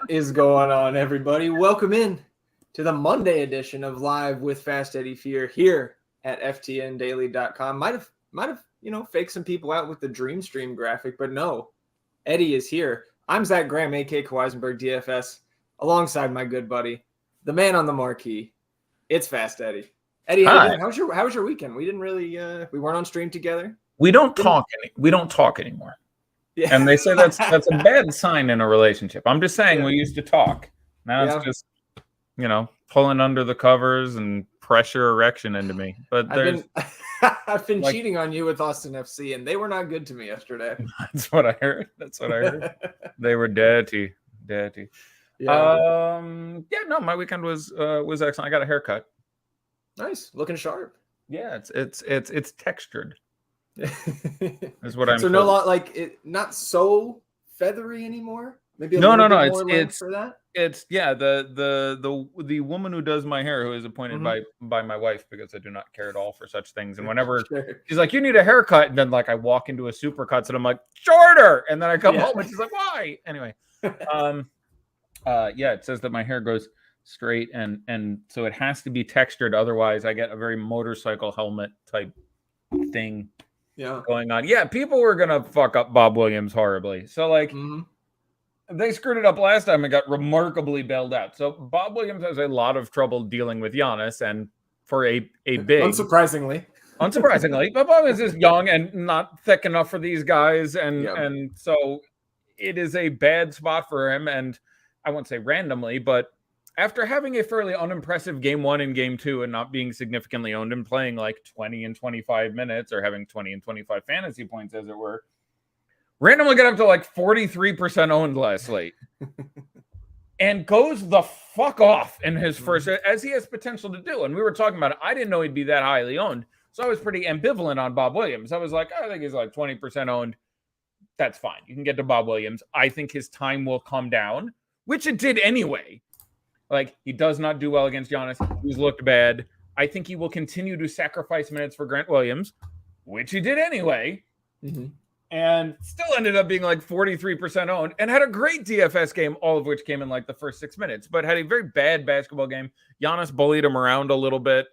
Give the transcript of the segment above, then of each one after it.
What is going on, everybody? Welcome in to the Monday edition of Live with Fast Eddie Fear here at FTNDaily.com. Might have faked some people out with the Dream Stream graphic, but no, Eddie is here. I'm Zach Graham, A.K. Kawaisenberg DFS, alongside my good buddy, the man on the marquee. It's Fast Eddie. Eddie, how you doing? How was your weekend? We didn't really we weren't on stream together. We don't talk anymore. Yeah. And they say that's a bad sign in a relationship. I'm just saying we used to talk. Now it's just, pulling under the covers and pressure erection into me. But I've been cheating on you with Austin FC, and they were not good to me yesterday. That's what I heard. They were dirty. Yeah. My weekend was excellent. I got a haircut. Nice, looking sharp. Yeah, it's textured. Is what I'm so told. Not so feathery anymore. Maybe no. It's for that. It's the woman who does my hair, who is appointed by my wife, because I do not care at all for such things. And whenever she's like, "You need a haircut," and then I walk into a Supercuts and I'm like, "Shorter," and then I come home and she's like, "Why?" Anyway, it says that my hair goes straight and so it has to be textured, otherwise I get a very motorcycle helmet type thing going on. Yeah, people were gonna fuck up Bob Williams horribly. So they screwed it up last time and got remarkably bailed out. So Bob Williams has a lot of trouble dealing with Giannis, and for a big unsurprisingly, but Bob is just young and not thick enough for these guys, and so it is a bad spot for him. And I won't say randomly, but after having a fairly unimpressive game 1 and game 2 and not being significantly owned and playing 20 and 25 minutes or having 20 and 25 fantasy points, as it were, randomly got up to 43% owned last slate and goes the fuck off in his first, as he has potential to do. And we were talking about it. I didn't know he'd be that highly owned. So I was pretty ambivalent on Bob Williams. I was like, I think he's 20% owned. That's fine. You can get to Bob Williams. I think his time will come down, which it did anyway. He does not do well against Giannis. He's looked bad. I think he will continue to sacrifice minutes for Grant Williams, which he did anyway. And still ended up being 43% owned and had a great DFS game, all of which came in the first 6 minutes, but had a very bad basketball game. Giannis bullied him around a little bit.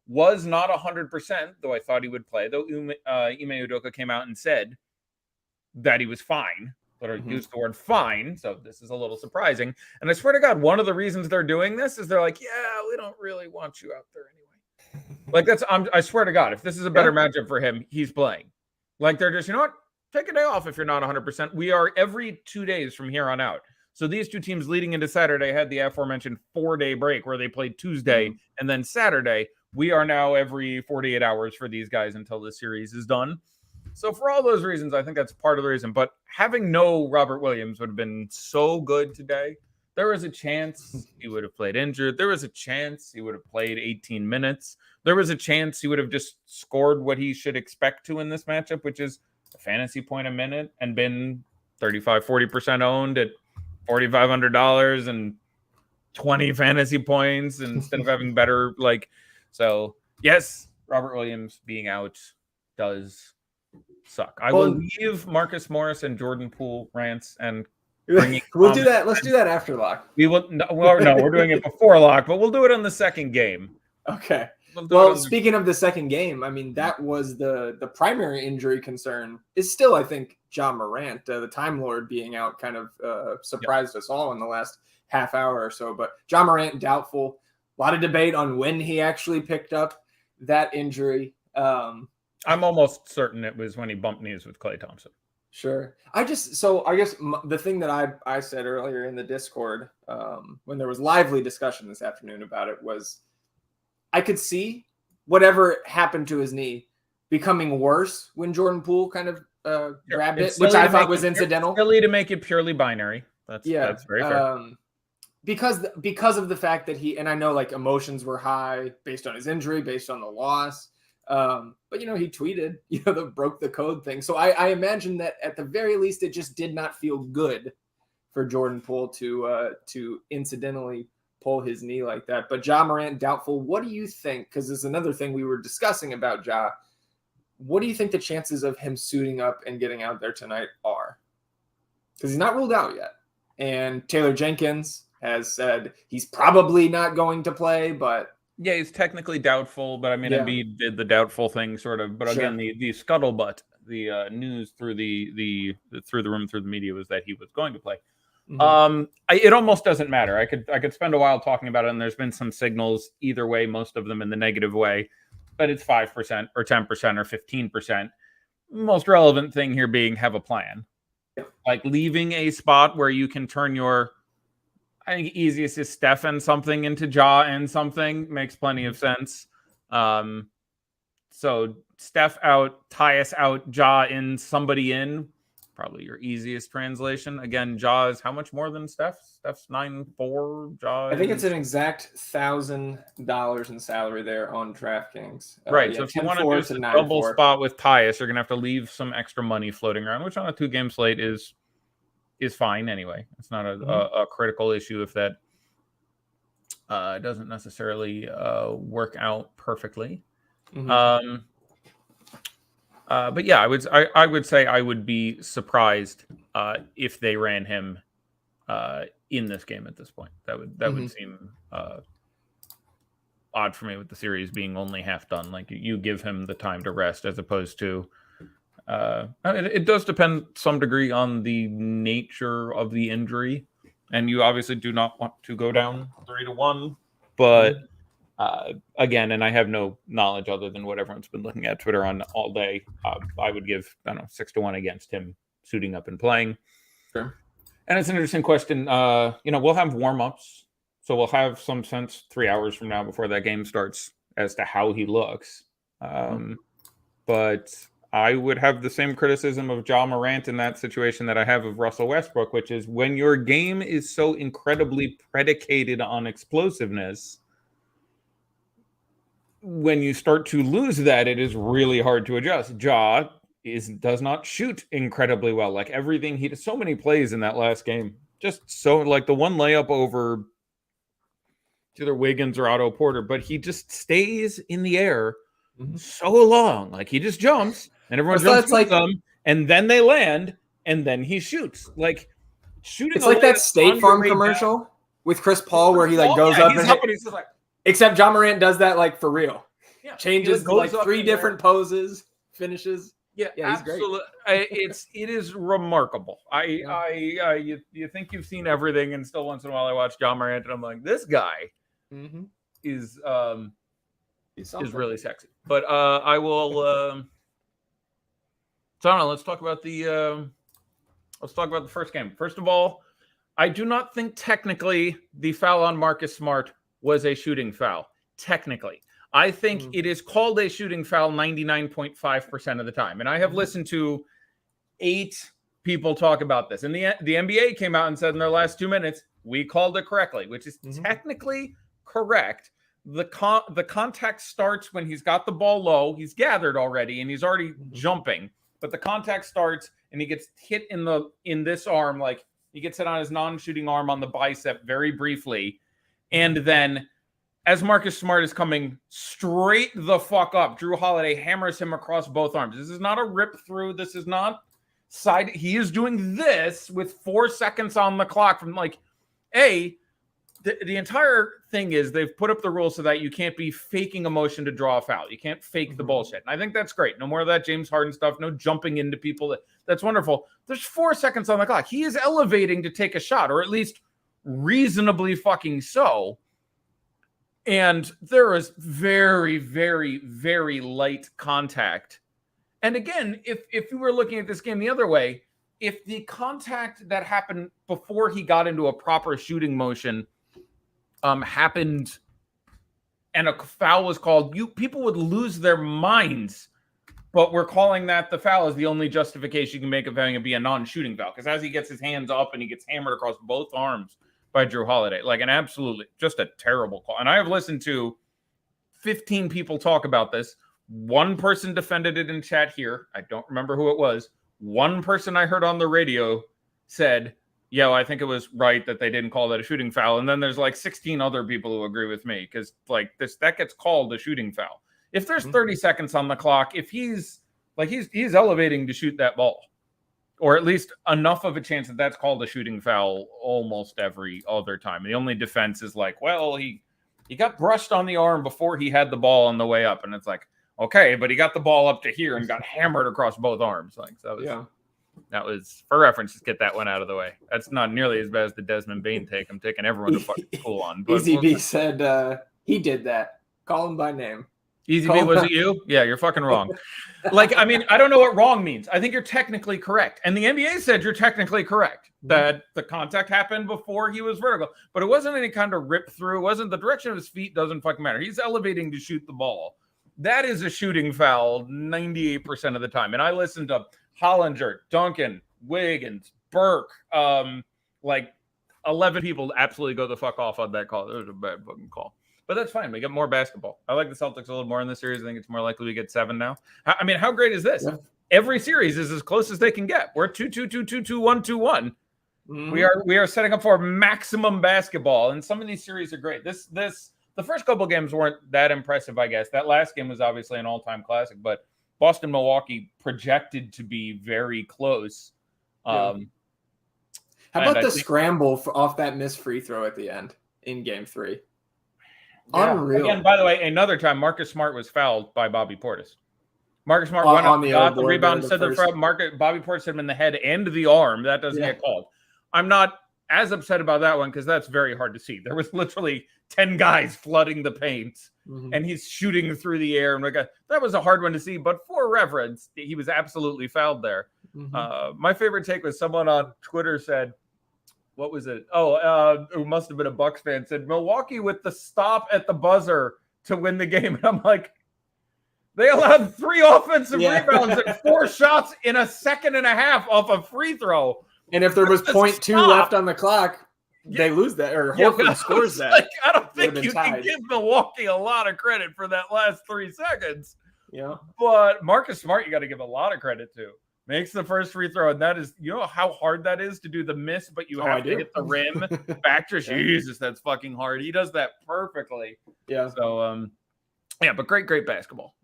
Was not 100%, though I thought he would play. Though Ime Udoka came out and said that he was fine. Literally used the word fine, so this is a little surprising. And I swear to God, one of the reasons they're doing this is they're like, we don't really want you out there anyway. I swear to God, if this is a better matchup for him, he's playing. They're just, you know what? Take a day off if you're not 100%. We are every 2 days from here on out. So these two teams leading into Saturday had the aforementioned 4-day break where they played Tuesday and then Saturday. We are now every 48 hours for these guys until the series is done. So for all those reasons, I think that's part of the reason. But having no Robert Williams would have been so good today. There was a chance he would have played injured. There was a chance he would have played 18 minutes. There was a chance he would have just scored what he should expect to in this matchup, which is a fantasy point a minute, and been 40% owned at $4,500 and 20 fantasy points instead of having better so yes, Robert Williams being out does suck. I will leave Marcus Morris and Jordan Poole rants and we'll do that. Let's do that after lock. We will. No, we're doing it before lock, but we'll do it on the second game. Okay. Well, speaking of the second game, I mean, that was the primary injury concern is still, I think, Ja Morant, the Time Lord being out kind of surprised us all in the last half hour or so. But Ja Morant, doubtful. A lot of debate on when he actually picked up that injury. I'm almost certain it was when he bumped knees with Klay Thompson. Sure. I guess the thing that I said earlier in the Discord when there was lively discussion this afternoon about it was I could see whatever happened to his knee becoming worse when Jordan Poole kind of grabbed it, which I thought was incidental. It's silly to make it purely binary. That's very fair. Because of the fact that and I know emotions were high based on his injury, based on the loss. But he tweeted, the broke the code thing. So I imagine that at the very least, it just did not feel good for Jordan Poole to incidentally pull his knee like that. But Ja Morant, doubtful. What do you think? Because there's another thing we were discussing about Ja. What do you think the chances of him suiting up and getting out there tonight are? Because he's not ruled out yet. And Taylor Jenkins has said he's probably not going to play, but yeah, he's technically doubtful. But I mean, Embiid did the doubtful thing, sort of. But again, the scuttlebutt, the news through the room, through the media, was that he was going to play. It almost doesn't matter. I could spend a while talking about it, and there's been some signals either way, most of them in the negative way, but it's 5% or 10% or 15%. Most relevant thing here being have a plan. Like leaving a spot where you can turn your, I think easiest is Steph and something into Ja and something makes plenty of sense. So Steph out, Tyus out, Ja in, somebody in. Probably your easiest translation. Again, Ja is how much more than Steph? Steph's 9.4. Ja, I think it's an exact $1,000 in salary there on DraftKings. Right. So if you want to do a double spot with Tyus, you're gonna have to leave some extra money floating around, which on a 2-game slate is fine anyway. It's not a critical issue if that doesn't necessarily work out perfectly. But yeah, I would say I would be surprised if they ran him in this game at this point. That would seem odd for me with the series being only half done. Like you give him the time to rest as opposed to. It does depend some degree on the nature of the injury, and you obviously do not want to go down 3-1. But again, and I have no knowledge other than what everyone's been looking at Twitter on all day. I would give 6-1 against him suiting up and playing. Sure. And it's an interesting question. We'll have warm-ups, so we'll have some sense 3 hours from now before that game starts as to how he looks. But I would have the same criticism of Ja Morant in that situation that I have of Russell Westbrook, which is when your game is so incredibly predicated on explosiveness, when you start to lose that, it is really hard to adjust. Ja does not shoot incredibly well. Like everything, he did so many plays in that last game. Just so like the one layup over either Wiggins or Otto Porter, but he just stays in the air so long. Like he just jumps and everyone jumps with them, and then they land, and then he shoots. Like shooting. It's like that State Farm commercial with Chris Paul where he like goes up and he's like. Except Ja Morant does that like for real. Yeah, changes like 3 different poses, finishes. Yeah, he's absolutely. Great. It is remarkable. You think you've seen everything, and still once in a while I watch Ja Morant, and I'm like, this guy is really sexy. But I will. So I don't know. Let's talk about the first game. First of all, I do not think technically the foul on Marcus Smart was a shooting foul. Technically, I think it is called a shooting foul 99.5% of the time. And I have listened to 8 people talk about this. And the NBA came out and said in their last 2 minutes, we called it correctly, which is technically correct. The contact starts when he's got the ball low. He's gathered already, and he's already jumping. But the contact starts, and he gets hit in this arm. Like he gets hit on his non-shooting arm on the bicep very briefly. And then as Marcus Smart is coming straight the fuck up, Drew Holiday hammers him across both arms. This is not a rip through. This is not side. He is doing this with 4 seconds on the clock from like, the entire thing is they've put up the rules so that you can't be faking a motion to draw a foul. You can't fake the bullshit. And I think that's great. No more of that James Harden stuff. No jumping into people. That's wonderful. There's 4 seconds on the clock. He is elevating to take a shot, or at least reasonably fucking so. And there is very, very, very light contact. And again, if you were looking at this game the other way, if the contact that happened before he got into a proper shooting motion happened and a foul was called, people would lose their minds. But we're calling that the foul is the only justification you can make of having it be a non-shooting foul. Because as he gets his hands up and he gets hammered across both arms by Drew Holiday, like an absolutely just a terrible call. And I have listened to 15 people talk about this. One person defended it in chat here. I don't remember who it was. One person I heard on the radio said, yeah, I think it was right that they didn't call that a shooting foul. And then there's like 16 other people who agree with me because like that gets called a shooting foul. If there's 30 seconds on the clock, if he's elevating to shoot that ball, or at least enough of a chance that that's called a shooting foul almost every other time. The only defense is like, well, he got brushed on the arm before he had the ball on the way up, and it's like, okay, but he got the ball up to here and got hammered across both arms. Like, so that was for reference. Just get that one out of the way. That's not nearly as bad as the Desmond Bain take. I'm taking everyone to fucking school on. But Easy B said he did that. Call him by name. Easy B, was it you? Yeah, you're fucking wrong. Like, I mean, I don't know what wrong means. I think you're technically correct. And the NBA said you're technically correct that the contact happened before he was vertical. But it wasn't any kind of rip through. It wasn't the direction of his feet doesn't fucking matter. He's elevating to shoot the ball. That is a shooting foul 98% of the time. And I listened to Hollinger, Duncan, Wiggins, Burke, like 11 people absolutely go the fuck off on that call. It was a bad fucking call. But that's fine. We get more basketball. I like the Celtics a little more in this series. I think it's more likely we get 7 now. I mean, how great is this? Yeah. Every series is as close as they can get. We're 2-2-2-2-2-1-2-1. Mm-hmm. We are setting up for maximum basketball, and some of these series are great. The first couple games weren't that impressive, I guess. That last game was obviously an all-time classic, but Boston-Milwaukee projected to be very close. How about the scramble off that missed free throw at the end in Game 3? Yeah. Unreal. Again, by the way, another time Marcus Smart was fouled by Bobby Portis. Marcus Smart went up, got the rebound, said the front. Bobby Portis hit him in the head and the arm. That doesn't get called. I'm not as upset about that one because that's very hard to see. There was literally 10 guys flooding the paint, and he's shooting through the air. And that was a hard one to see, but for reference, he was absolutely fouled there. My favorite take was someone on Twitter said, what was it? It must have been a Bucks fan, said Milwaukee with the stop at the buzzer to win the game. And I'm like, they allowed 3 offensive rebounds and 4 shots in a second and a half off a free throw. And if there was 0.2 left on the clock, they lose that, or Horford scores that. Like, I don't think you can give Milwaukee a lot of credit for that last 3 seconds. Yeah. But Marcus Smart, you got to give a lot of credit to. Makes the first free throw, and that is, you know how hard that is to do the miss, but you have to hit the rim. Factor, Jesus, that's fucking hard. He does that perfectly. Yeah. So, but great basketball.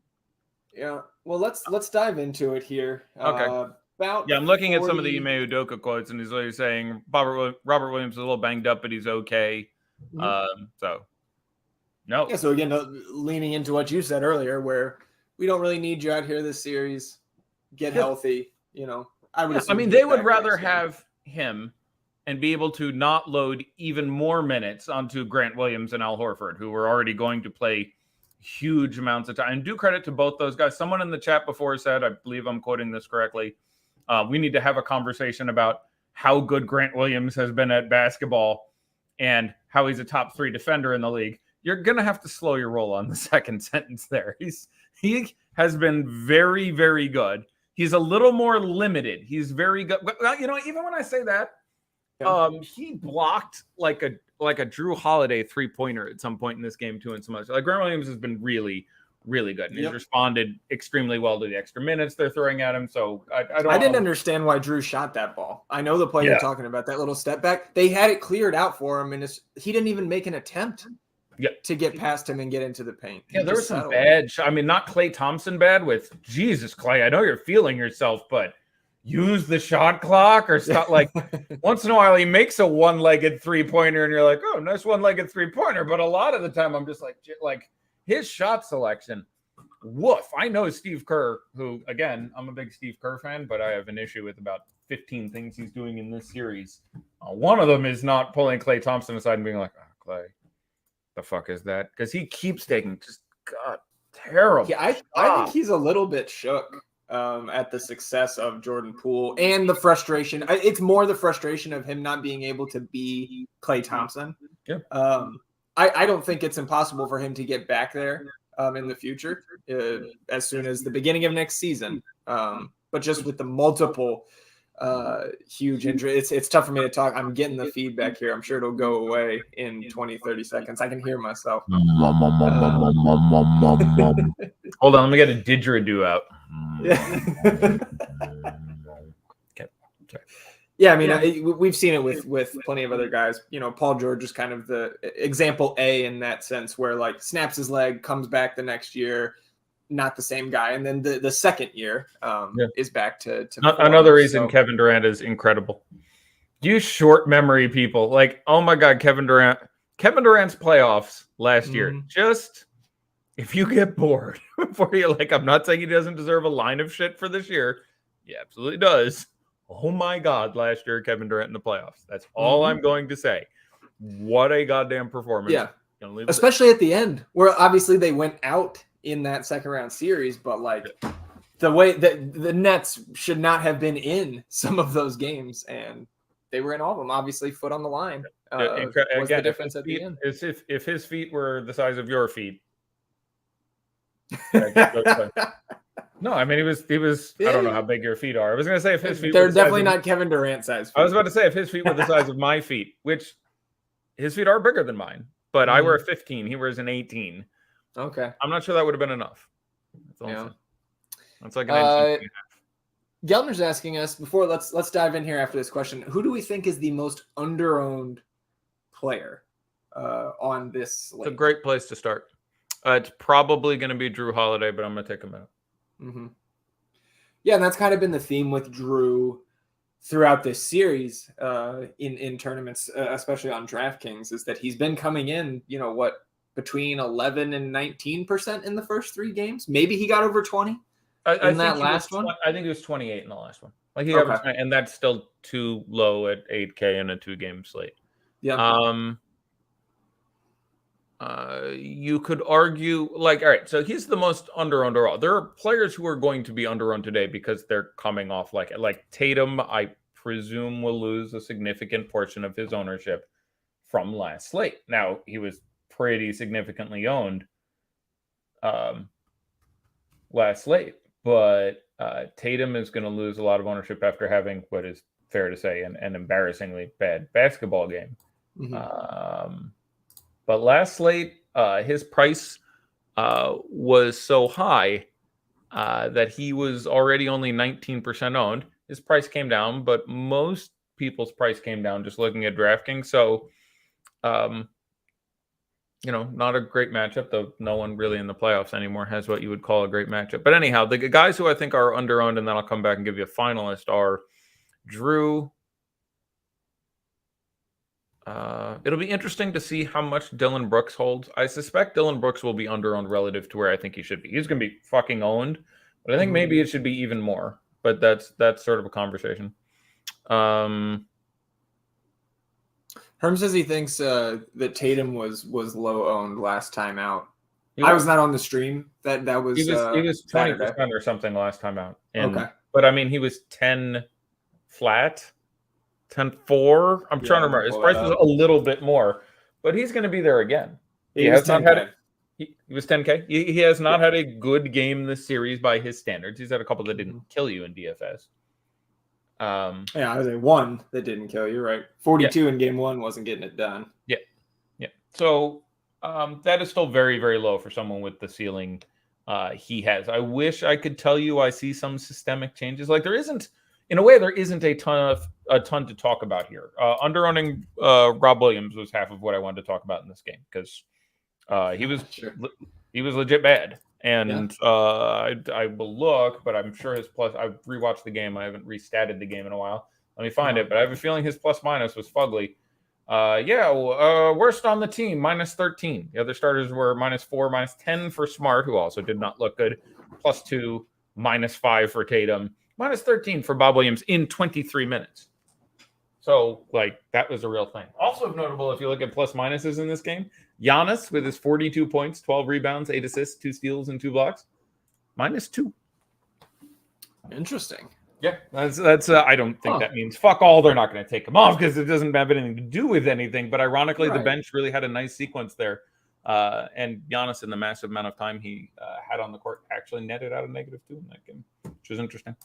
Yeah. Well, let's dive into it here. Okay. I'm looking at some of the Ime Udoka quotes, and he's literally saying Robert Williams is a little banged up, but he's okay. So, no. Yeah. So again, leaning into what you said earlier, where we don't really need you out here this series. Get healthy, I would. I mean, they would rather have him and be able to not load even more minutes onto Grant Williams and Al Horford, who were already going to play huge amounts of time. And do credit to both those guys. Someone in the chat before said, I believe I'm quoting this correctly, we need to have a conversation about how good Grant Williams has been at basketball and how he's a top 3 defender in the league. You're going to have to slow your roll on the second sentence there. He has been very, very good. He's a little more limited. He's very good. Well, even when I say that, he blocked like a Drew Holiday 3-pointer at some point in this game too, and so much. Like Grant Williams has been really, really good, and he's responded extremely well to the extra minutes they're throwing at him. So I didn't understand why Drew shot that ball. I know the play you're talking about, that little step back. They had it cleared out for him, and he didn't even make an attempt. To get past him and get into the paint. Yeah, there was some bad I mean, not Klay Thompson bad with, Jesus, Klay, I know you're feeling yourself, but use the shot clock or stuff. Like, once in a while he makes a one-legged 3-pointer and you're like, oh, nice one-legged 3-pointer. But a lot of the time I'm just like his shot selection, woof. I know Steve Kerr, who, again, I'm a big Steve Kerr fan, but I have an issue with about 15 things he's doing in this series. One of them is not pulling Klay Thompson aside and being like, oh, Klay. The fuck is that? Because he keeps taking terrible. Yeah, I think he's a little bit shook at the success of Jordan Poole and the frustration. It's more the frustration of him not being able to be Klay Thompson. Yeah. I don't think it's impossible for him to get back there in the future as soon as the beginning of next season. But just with the multiple huge injury, it's tough for me to talk. I'm getting the feedback here. I'm sure it'll go away in 20-30 seconds. I can hear myself. Hold on, let me get a didgeridoo out. Yeah, I mean, we've seen it with plenty of other guys. Paul George is kind of the example A in that sense, where like snaps his leg, comes back the next year, not the same guy. And then the second year is back to another reason Kevin Durant is incredible. You short memory people, like, oh my God, Kevin Durant's playoffs last year. Just if you get bored before you, like, I'm not saying he doesn't deserve a line of shit for this year. He absolutely does. Oh my God, last year Kevin Durant in the playoffs. That's all I'm going to say. What a goddamn performance. Yeah. Especially at the end, where obviously they went out in that second round series, but like the way that the Nets should not have been in some of those games, and they were in all of them. Obviously, foot on the line was the difference at the end. If his feet were the size of your feet. No, I mean he was. I don't know how big your feet are. I was gonna say if his feet. They're definitely not Kevin Durant size feet. I was about to say if his feet were the size of my feet, which his feet are bigger than mine, but I wear a 15. He wears an 18. Okay. I'm not sure that would have been enough. That's like an inch and a half. Gelner's asking us before. Let's dive in here after this question. Who do we think is the most under-owned player on this slate? It's a great place to start. It's probably going to be Drew Holiday, but I'm going to take a minute. Yeah, and that's kind of been the theme with Drew throughout this series in tournaments, especially on DraftKings, is that he's been coming in, between 11 and 19% in the first 3 games. Maybe he got over 20 in that last one. I think he was 28 in the last one. Like he got, and that's still too low at 8K in a 2-game slate. Yeah. You could argue, like, all right, so he's the most under-owned overall. There are players who are going to be under-owned today because they're coming off like Tatum, I presume, will lose a significant portion of his ownership from last slate. Now, he was pretty significantly owned last slate, but Tatum is going to lose a lot of ownership after having what is fair to say an embarrassingly bad basketball game. But last slate, his price was so high that he was already only 19% owned. His price came down, but most people's price came down just looking at DraftKings. So, not a great matchup, though no one really in the playoffs anymore has what you would call a great matchup. But anyhow, the guys who I think are under-owned, and then I'll come back and give you a finalist, are Drew. It'll be interesting to see how much Dillon Brooks holds. I suspect Dillon Brooks will be under-owned relative to where I think he should be. He's going to be fucking owned, but I think maybe it should be even more. But that's sort of a conversation. Herm says he thinks that Tatum was low owned last time out. I was not on the stream. That was he was 20% or something last time out. Okay, but I mean he was 10 flat. 10-4. I'm trying to remember. His price was a little bit more, but he's going to be there again. He has not had. He was 10K. He has not had a good game this series by his standards. He's had a couple that didn't kill you in DFS. I was at 1 that didn't kill you, right? 42 in game 1 wasn't getting it done. Yeah. So that is still very, very low for someone with the ceiling he has. I wish I could tell you I see some systemic changes. Like there isn't. In a way, there isn't a ton to talk about here. Under-owning Rob Williams was half of what I wanted to talk about in this game because he was legit bad. And I will look, but I'm sure his plus. I've rewatched the game. I haven't restatted the game in a while. Let me find it. But I have a feeling his plus minus was fugly. Worst on the team, -13. The other starters were -4, -10 for Smart, who also did not look good. +2, -5 for Tatum. -13 for Bob Williams in 23 minutes. So, that was a real thing. Also notable, if you look at plus minuses in this game, Giannis with his 42 points, 12 rebounds, 8 assists, 2 steals, and 2 blocks, -2. Interesting. Yeah, that's. I don't think that means fuck all. They're not going to take him off because it doesn't have anything to do with anything. But ironically, the bench really had a nice sequence there. And Giannis, in the massive amount of time he had on the court, actually netted out a -2 in that game, which is interesting.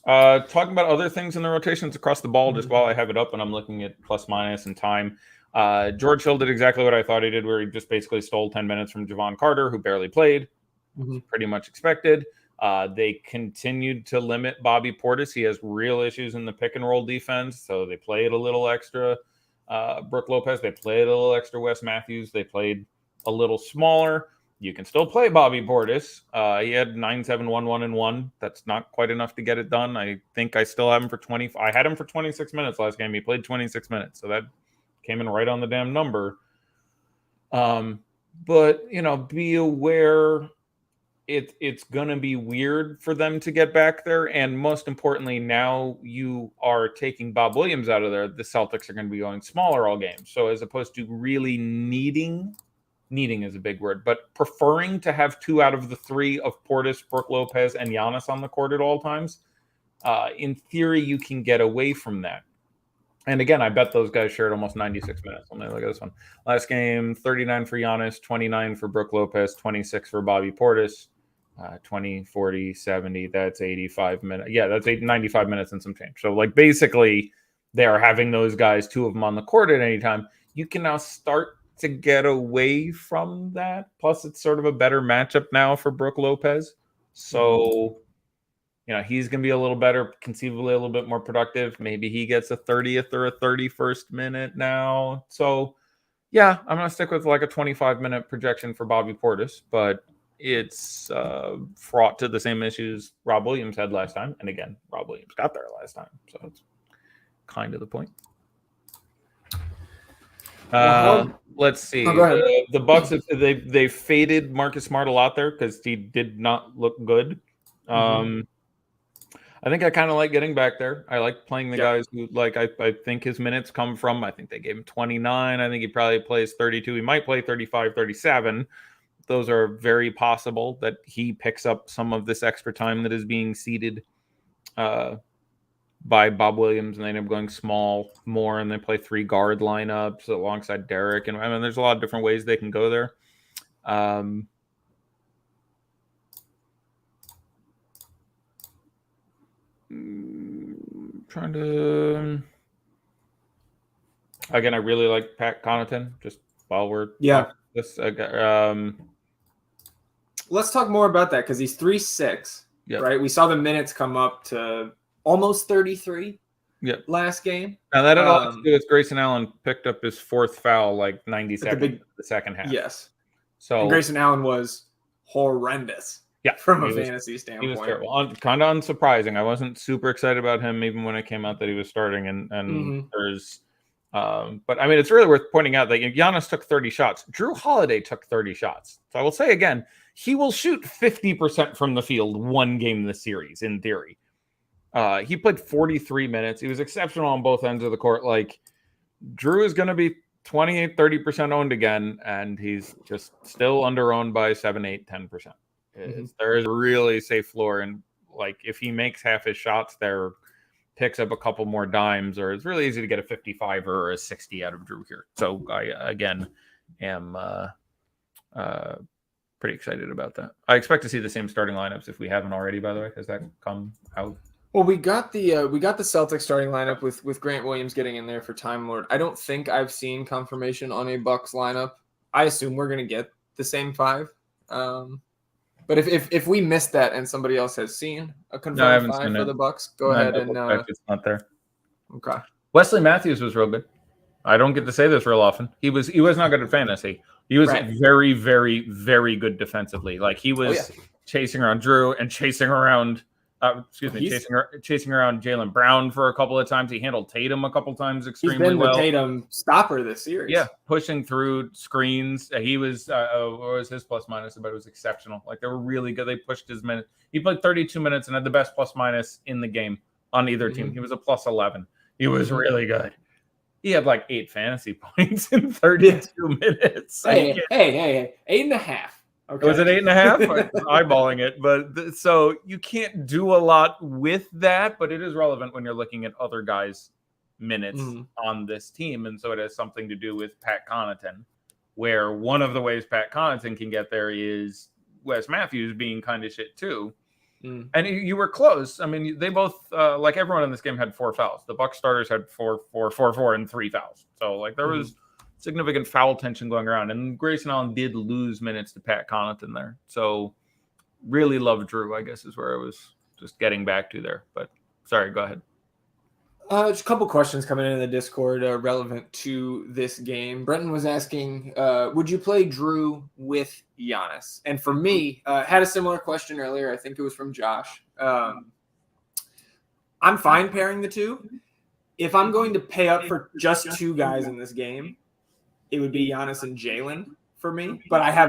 Talking about other things in the rotations across the ball, just while I have it up and I'm looking at plus minus and time. George Hill did exactly what I thought he did, where he just basically stole 10 minutes from Javon Carter, who barely played. Pretty much expected. They continued to limit Bobby Portis. He has real issues in the pick and roll defense, so they played a little extra Brook Lopez. They played a little extra Wes Matthews. They played a little smaller. you can still play Bobby Portis. He had 9, 7, 1, 1, and 1. That's not quite enough to get it done. I think I still have him for 20. I had him for 26 minutes last game. He played 26 minutes, so that came in right on the damn number. But be aware it's gonna be weird for them to get back there, and most importantly, now you are taking Bob Williams out of there. The Celtics are going to be going smaller all game. So as opposed to really needing is a big word, but preferring to have 2 out of the 3 of Portis, Brook Lopez, and Giannis on the court at all times, in theory, you can get away from that. And again, I bet those guys shared almost 96 minutes. Let me look at this one. Last game, 39 for Giannis, 29 for Brook Lopez, 26 for Bobby Portis, 20, 40, 70. That's 85 minutes. Yeah, that's 95 minutes and some change. So, basically, they are having those guys, 2 of them on the court at any time. You can now start to get away from that. Plus, it's sort of a better matchup now for Brook Lopez. So, he's going to be a little better, conceivably a little bit more productive. Maybe he gets a 30th or a 31st minute now. So, yeah, I'm going to stick with a 25-minute projection for Bobby Portis, but it's fraught to the same issues Rob Williams had last time. And again, Rob Williams got there last time. So it's kind of the point. Let's see. The Bucks, they faded Marcus Smart a lot there because he did not look good. I think I kind of like getting back there. I like playing the guys who I think his minutes come from. I think they gave him 29. I think he probably plays 32. He might play 35, 37. Those are very possible that he picks up some of this extra time that is being ceded by Bob Williams, and they end up going small more, and they play 3 guard lineups alongside Derek. And there's a lot of different ways they can go there. Trying to again, I really like Pat Connaughton. Just while we're this, let's talk more about that because he's 3-6, right? We saw the minutes come up to almost 33. Last game. Now that had all to do with Grayson Allen picked up his 4th foul 90 seconds of the second half. Yes. So and Grayson Allen was horrendous. Yeah, from a fantasy standpoint. He was terrible. Kind of unsurprising. I wasn't super excited about him even when it came out that he was starting. And there's, but it's really worth pointing out that Giannis took 30 shots. Drew Holiday took 30 shots. So I will say again, he will shoot 50% from the field one game this series in theory. He played 43 minutes. He was exceptional on both ends of the court. Drew is going to be 28, 30% owned again, and he's just still under owned by 7, 8, 10%. There is a really safe floor, and if he makes half his shots there, picks up a couple more dimes, or it's really easy to get a 55 or a 60 out of Drew here. So I again am pretty excited about that. I expect to see the same starting lineups if we haven't already. By the way, has that come out? Well, we got the Celtics starting lineup with Grant Williams getting in there for Time Lord. I don't think I've seen confirmation on a Bucks lineup. I assume we're going to get the same 5. But if we missed that and somebody else has seen a confirmed 5 for the Bucks, go ahead and it's not there. Okay. Wesley Matthews was real good. I don't get to say this real often. He was not good at fantasy. He was very, very, very good defensively. He was chasing around Drew and chasing around chasing around Jaylen Brown for a couple of times. He handled Tatum a couple times extremely well. He's been the Tatum stopper this series. Yeah, pushing through screens. He was, what was his plus minus? But it was exceptional. They were really good. They pushed his minutes. He played 32 minutes and had the best plus minus in the game on either team. He was a plus 11. He was really good. He had 8 fantasy points in 32 minutes. Hey, 8.5. Okay. Was it 8.5? I'm eyeballing it, but so you can't do a lot with that, but it is relevant when you're looking at other guys' minutes on this team, and so it has something to do with Pat Connaughton, where one of the ways Pat Connaughton can get there is Wes Matthews being kind of shit too. And you were close. They both everyone in this game had 4 fouls. The Bucks starters had 4, and 3 fouls. So there was significant foul tension going around, and Grayson Allen did lose minutes to Pat Connaughton there. So really love Drew, I guess, is where I was just getting back to there. But sorry, go ahead. Just a couple questions coming in the Discord relevant to this game. Brenton was asking, would you play Drew with Giannis? And for me, had a similar question earlier. I think it was from Josh. I'm fine pairing the two. If I'm going to pay up for just two guys in this game, it would be Giannis and Jalen for me. But I have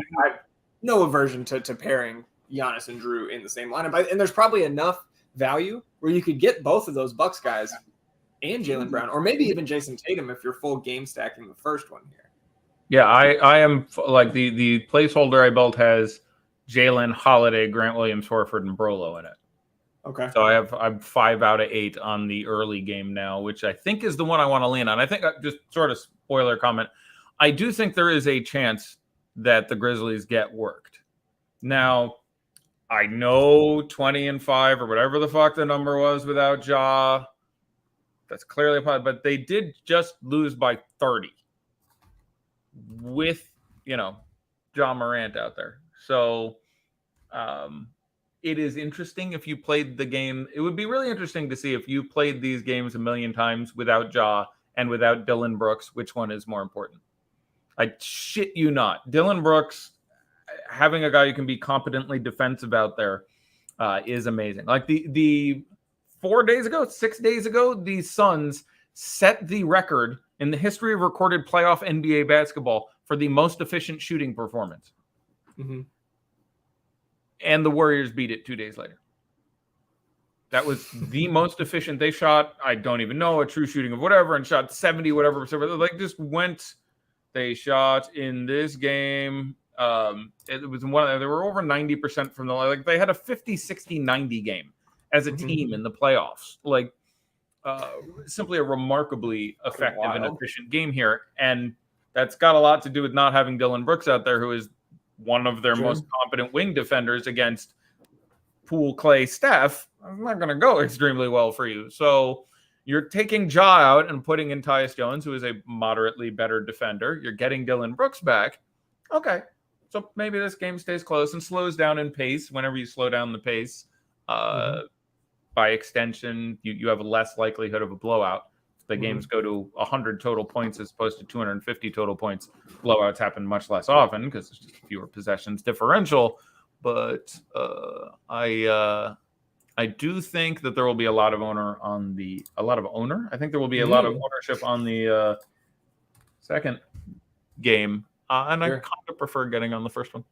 no aversion to pairing Giannis and Drew in the same lineup. And there's probably enough value where you could get both of those Bucks guys and Jaylen Brown, or maybe even Jason Tatum if you're full game stacking the first one here. Yeah, I am like the placeholder I built has Jalen, Holiday, Grant Williams, Horford, and Brolo in it. Okay. So I'm 5 out of 8 on the early game now, which I think is the one I want to lean on. I think just sort of spoiler comment. I do think there is a chance that the Grizzlies get worked. Now, I know 20-5 or whatever the fuck the number was without Ja. That's clearly a part, but they did just lose by 30 with, John Morant out there. So it is interesting if you played the game. It would be really interesting to see if you played these games a million times without Ja and without Dillon Brooks, which one is more important. I shit you not. Dillon Brooks, having a guy who can be competently defensive out there is amazing. Like the 6 days ago, the Suns set the record in the history of recorded playoff NBA basketball for the most efficient shooting performance. Mm-hmm. And the Warriors beat it 2 days later. That was the most efficient. They shot, I don't even know, a true shooting of whatever, and shot 70 whatever. Like just went. They shot in this game. It was they were over 90% from the, like they had a 50, 60, 90 game as a team in the playoffs. Like simply a remarkably effective and efficient game here. And that's got a lot to do with not having Dillon Brooks out there, who is one of their most competent wing defenders against Poole, Clay, Steph. I'm not going to go extremely well for you. So you're taking Ja out and putting in Tyus Jones, who is a moderately better defender. You're getting Dillon Brooks back. Okay. So maybe this game stays close and slows down in pace. Whenever you slow down the pace, by extension, you have a less likelihood of a blowout. If the games go to 100 total points as opposed to 250 total points, blowouts happen much less often because there's just fewer possessions differential. But I do think that there will be a lot of owner. I think there will be a lot of ownership on the second game, and I kind of prefer getting on the first one.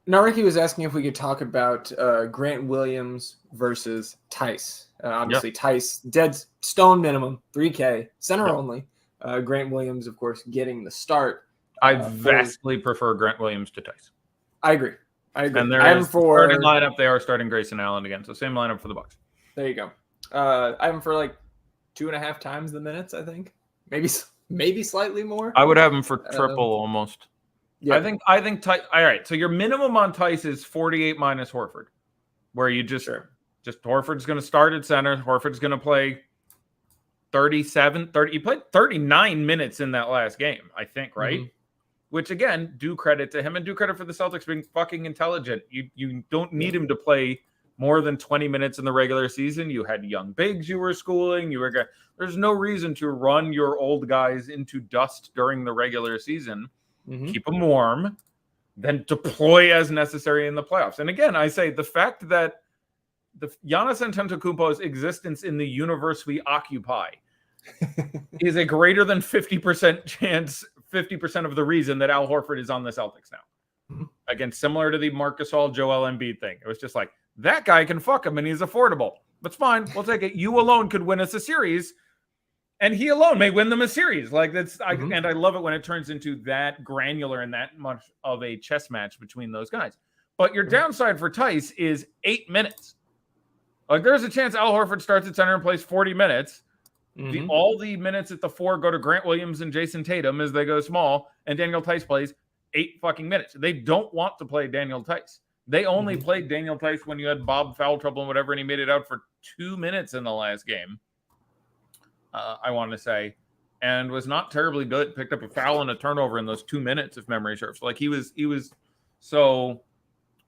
Now, Ricky was asking if we could talk about Grant Williams versus Tice. Obviously, Tice, dead stone minimum, 3K, center only. Grant Williams, of course, getting the start. I vastly prefer Grant Williams to Tice. I agree. And there is starting lineup. They are starting Grayson Allen again, so same lineup for the Bucks. There you go. I have him for like 2.5 times the minutes, I think. Maybe slightly more. I would have him for triple almost. Yeah. I think Tice. All right, so your minimum on Tice is 48 minus Horford, where you just Horford's going to start at center. Horford's going to play 30. He played 39 minutes in that last game, I think, right? Mm-hmm. Which again, do credit to him and do credit for the Celtics being fucking intelligent. You don't need him to play more than 20 minutes in the regular season. You had young bigs you were schooling. There's no reason to run your old guys into dust during the regular season. Keep them warm, then deploy as necessary in the playoffs. And again, I say the fact that the Giannis Antetokounmpo's existence in the universe we occupy is a greater than 50% chance, 50% of the reason that Al Horford is on the Celtics now. Again, similar to the Marc Gasol, Joel Embiid thing. It was just like, that guy can fuck him and he's affordable. That's fine. We'll take it. You alone could win us a series. And he alone may win them a series. Like that's, and I love it when it turns into that granular and that much of a chess match between those guys. But your downside for Tice is 8 minutes. Like there's a chance Al Horford starts at center and plays 40 minutes. All the minutes at the 4 go to Grant Williams and Jason Tatum as they go small, and Daniel Tice plays 8 fucking minutes. They don't want to play Daniel Tice. They only played Daniel Tice when you had Bob foul trouble and whatever, and he made it out for 2 minutes in the last game. I want to say, and was not terribly good. Picked up a foul and a turnover in those 2 minutes, if memory serves. Like he was. So,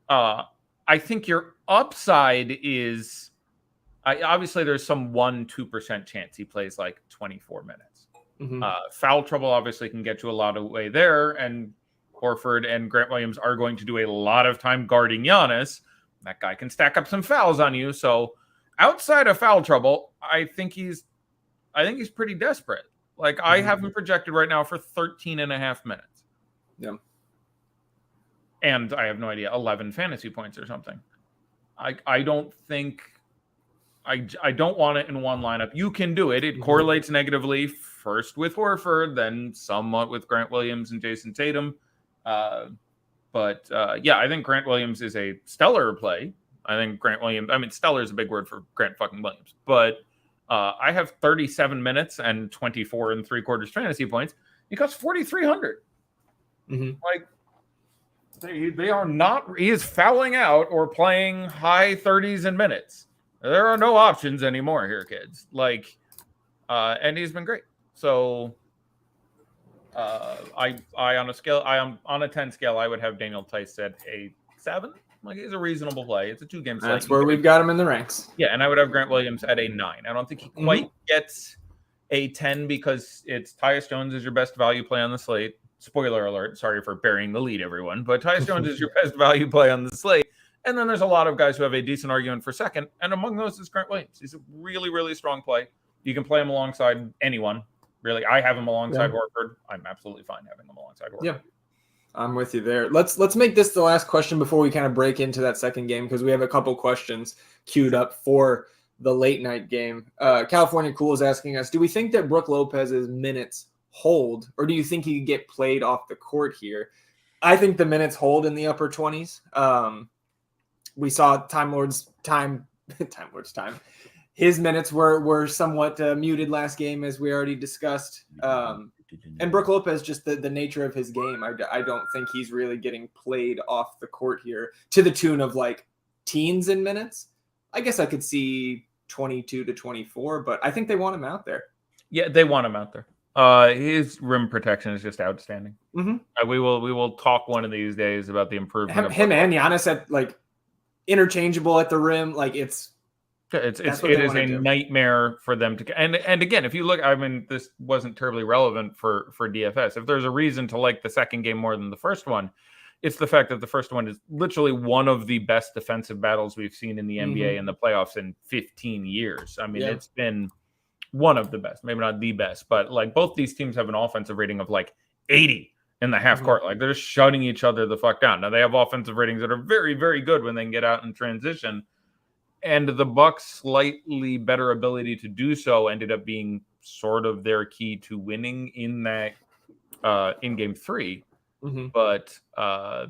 I think your upside is Obviously there's some 1-2% chance he plays like 24 minutes. Mm-hmm. Foul trouble obviously can get you a lot of way there, and Horford and Grant Williams are going to do a lot of time guarding Giannis. That guy can stack up some fouls on you. So outside of foul trouble, I think he's pretty desperate. Like I have him projected right now for 13 and a half minutes. Yeah. And I have no idea, 11 fantasy points or something. I don't think I don't want it in one lineup. You can do it. It correlates negatively first with Horford, then somewhat with Grant Williams and Jason Tatum. But I think Grant Williams is a stellar play. I think Grant Williams, stellar is a big word for Grant fucking Williams. But I have 37 minutes and 24 and 3/4 fantasy points. He costs 4,300. Like, they are not, he is fouling out or playing high 30s in minutes. There are no options anymore here, kids. Like, and he's been great. So, I on a 10 scale, I would have Daniel Tice at a 7. Like, he's a reasonable play. It's a 2-game slate. That's where we've got him in the ranks. Yeah, and I would have Grant Williams at a 9. I don't think he quite gets a 10 because it's Tyus Jones is your best value play on the slate. Spoiler alert. Sorry for burying the lead, everyone. But Tyus Jones is your best value play on the slate. And then there's a lot of guys who have a decent argument for second. And among those is Grant Williams. He's a really, really strong play. You can play him alongside anyone. Really, I have him alongside Horford. I'm absolutely fine having him alongside Horford. Yeah, I'm with you there. Let's make this the last question before we kind of break into that second game, because we have a couple questions queued up for the late night game. California Cool is asking us, do we think that Brook Lopez's minutes hold, or do you think he could get played off the court here? I think the minutes hold in the upper 20s. We saw Time Lord's time. His minutes were somewhat muted last game, as we already discussed. And Brook Lopez, just the nature of his game, I don't think he's really getting played off the court here to the tune of like teens in minutes. I guess I could see 22 to 24, but I think they want him out there. Yeah, they want him out there. His rim protection is just outstanding. We will talk one of these days about the improvement. Him and Giannis at like interchangeable at the rim. Like it is a nightmare for them to. And again, if you look, this wasn't terribly relevant for DFS. If there's a reason to like the second game more than the first one, it's the fact that the first one is literally one of the best defensive battles we've seen in the NBA in the playoffs in 15 years. It's been one of the best, maybe not the best, but like both these teams have an offensive rating of like 80 in the half court. Like they're just shutting each other the fuck down. Now they have offensive ratings that are very, very good when they can get out in transition. And the Bucks' slightly better ability to do so ended up being sort of their key to winning in that in game 3. But I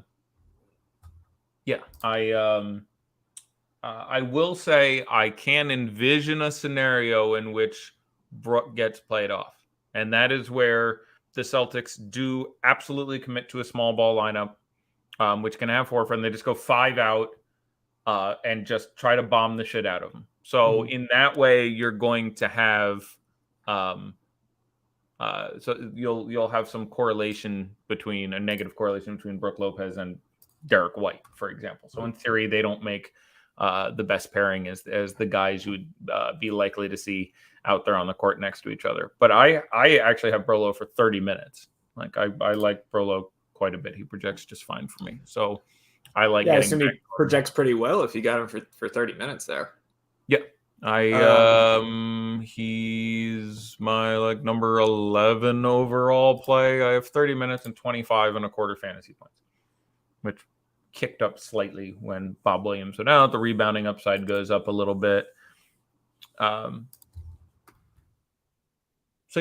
will say I can envision a scenario in which Brook gets played off. And that is where the Celtics do absolutely commit to a small ball lineup, which can have Horford, and they just go 5 out and just try to bomb the shit out of them. So in that way, you're going to have so you'll have some correlation between a negative correlation between Brook Lopez and Derek White, for example. So in theory, they don't make the best pairing as the guys you would be likely to see out there on the court next to each other. But I actually have Brolo for 30 minutes. Like I like Brolo quite a bit. He projects just fine for me. So I like getting. I assume he projects pretty well if you got him for 30 minutes there. Yeah. He's my like number 11 overall play. I have 30 minutes and 25 and a quarter fantasy points, which kicked up slightly when Bob Williams went out. The rebounding upside goes up a little bit. So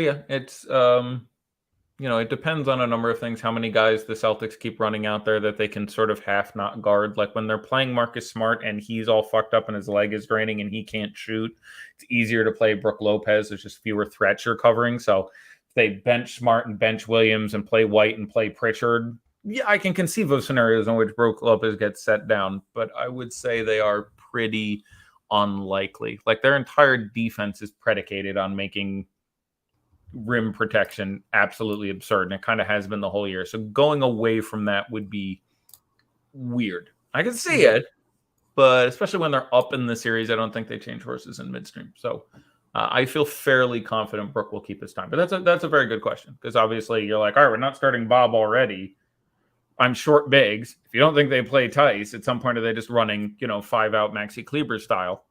yeah, it's it depends on a number of things. How many guys the Celtics keep running out there that they can sort of half not guard. Like when they're playing Marcus Smart and he's all fucked up and his leg is draining and he can't shoot, it's easier to play Brook Lopez. There's just fewer threats you're covering. So if they bench Smart and bench Williams and play White and play Pritchard, yeah, I can conceive of scenarios in which Brook Lopez gets set down, but I would say they are pretty unlikely. Like their entire defense is predicated on making rim protection absolutely absurd, and it kind of has been the whole year. So going away from that would be weird. I can see it, but especially when they're up in the series, I don't think they change horses in midstream. So I feel fairly confident Brook will keep his time. But that's a very good question, because obviously you're like, all right, we're not starting Bob already. I'm short bigs. If you don't think they play Tice, at some point are they just running, 5-out Maxi Kleber style?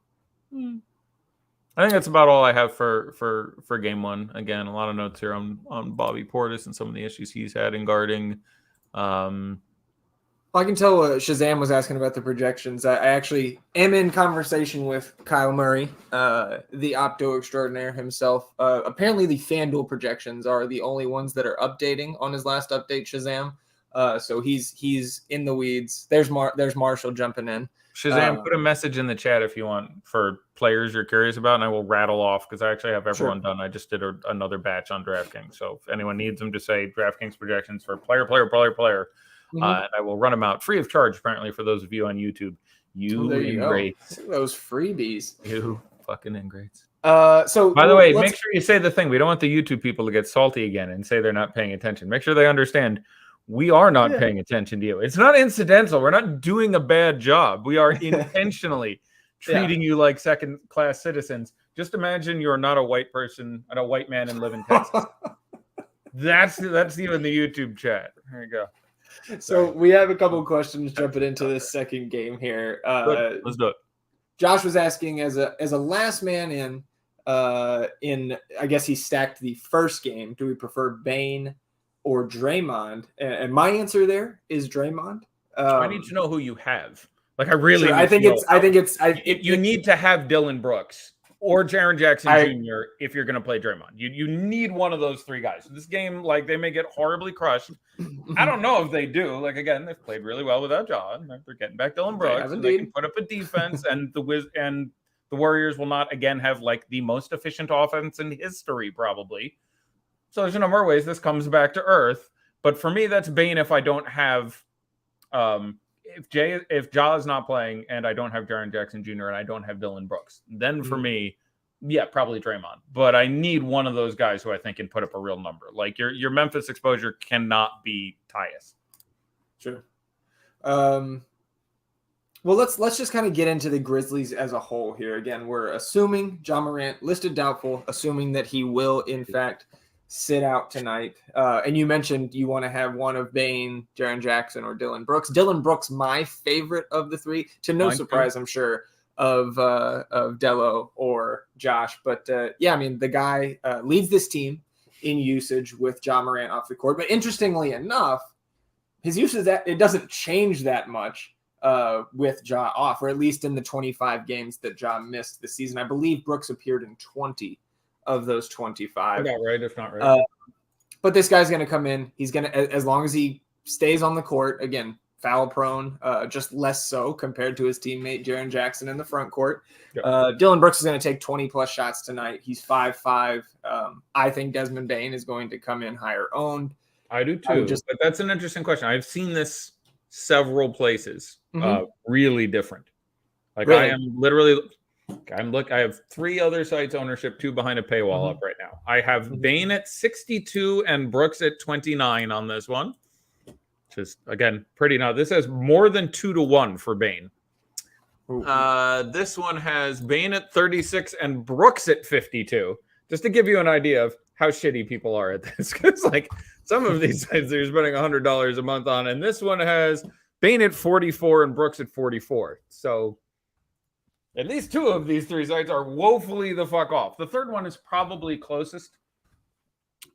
I think that's about all I have for game one. Again, a lot of notes here on Bobby Portis and some of the issues he's had in guarding. I can tell Shazam was asking about the projections. I actually am in conversation with Kyle Murray, the opto extraordinaire himself. Apparently, the FanDuel projections are the only ones that are updating on his last update, Shazam. So he's in the weeds. There's Marshall jumping in. Shazam, put a message in the chat if you want for players you're curious about, and I will rattle off because I actually have everyone done. I just did another batch on Drafkings. So if anyone needs them, to say Drafkings projections for player. And I will run them out free of charge, apparently, for those of you on YouTube. You ingrates. Those freebies. You fucking ingrates. So by the way, make sure you say the thing. We don't want the YouTube people to get salty again and say they're not paying attention. Make sure they understand we are not paying attention to you. It's not incidental. We're not doing a bad job. We are intentionally treating you like second-class citizens. Just imagine you're not a white person and a white man and live in Texas. That's you in the YouTube chat. There you go. So we have a couple of questions jumping into this second game here. Let's do it. Josh was asking, as a last man in I guess he stacked the first game, do we prefer Bane or Draymond? And my answer there is Draymond. I need to know who you have. Like, I really, you need to have Dylan Brooks or Jaren Jackson Jr. if you're going to play Draymond. You need one of those three guys. This game, like, they may get horribly crushed. I don't know if they do. Like, again, they've played really well without John. They're getting back Dylan Brooks. And they can put up a defense, and the Warriors will not, again, have, like, the most efficient offense in history, probably. So there's a number of ways this comes back to earth. But for me, that's Bane if I don't have if Ja is not playing and I don't have Jaren Jackson Jr. and I don't have Dylan Brooks, then for me, probably Draymond. But I need one of those guys who I think can put up a real number. Like your Memphis exposure cannot be Tyus. Sure. Well, let's just kind of get into the Grizzlies as a whole here. Again, we're assuming Ja Morant listed doubtful, assuming that he will in fact sit out tonight. And you mentioned you want to have one of Bane, Jaren Jackson, or Dylan Brooks. Dylan Brooks, my favorite of the three, to no surprise, I'm sure, of Dello or Josh. But I mean, the guy leads this team in usage with Ja Morant off the court. But interestingly enough, his usage, it doesn't change that much with Ja off, or at least in the 25 games that Ja missed this season. I believe Brooks appeared in 20 of those 25. Right, if not right. But this guy's going to come in. He's going to, as long as he stays on the court, again, foul prone, just less so compared to his teammate Jaren Jackson in the front court. Yep. Dylan Brooks is going to take 20-plus shots tonight. He's 5'5". I think Desmond Bane is going to come in higher owned. I do too, but that's an interesting question. I've seen this several places, really different. Like really? I have 3 other sites ownership, 2 behind a paywall up right now. I have Bane at 62 and Brooks at 29 on this one. Just again, pretty now. This has more than 2-1 for Bane. This one has Bane at 36 and Brooks at 52. Just to give you an idea of how shitty people are at this. Because like some of these sites they're spending $100 a month on, and this one has Bane at 44 and Brooks at 44. So at least 2 of these 3 sites are woefully the fuck off. The third one is probably closest.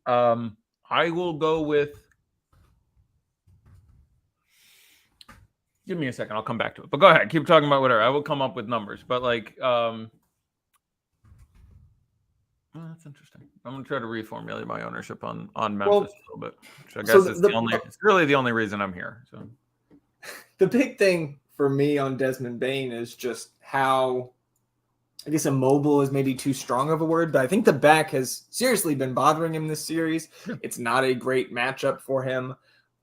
I will go with. Give me a second. I'll come back to it. But go ahead. Keep talking about whatever. I will come up with numbers. But like, well, that's interesting. I'm gonna try to reformulate my ownership on Memphis a little bit. Which I guess it's really the only reason I'm here. So the big thing for me on Desmond Bane is just how, I guess immobile is maybe too strong of a word, but I think the back has seriously been bothering him this series. It's not a great matchup for him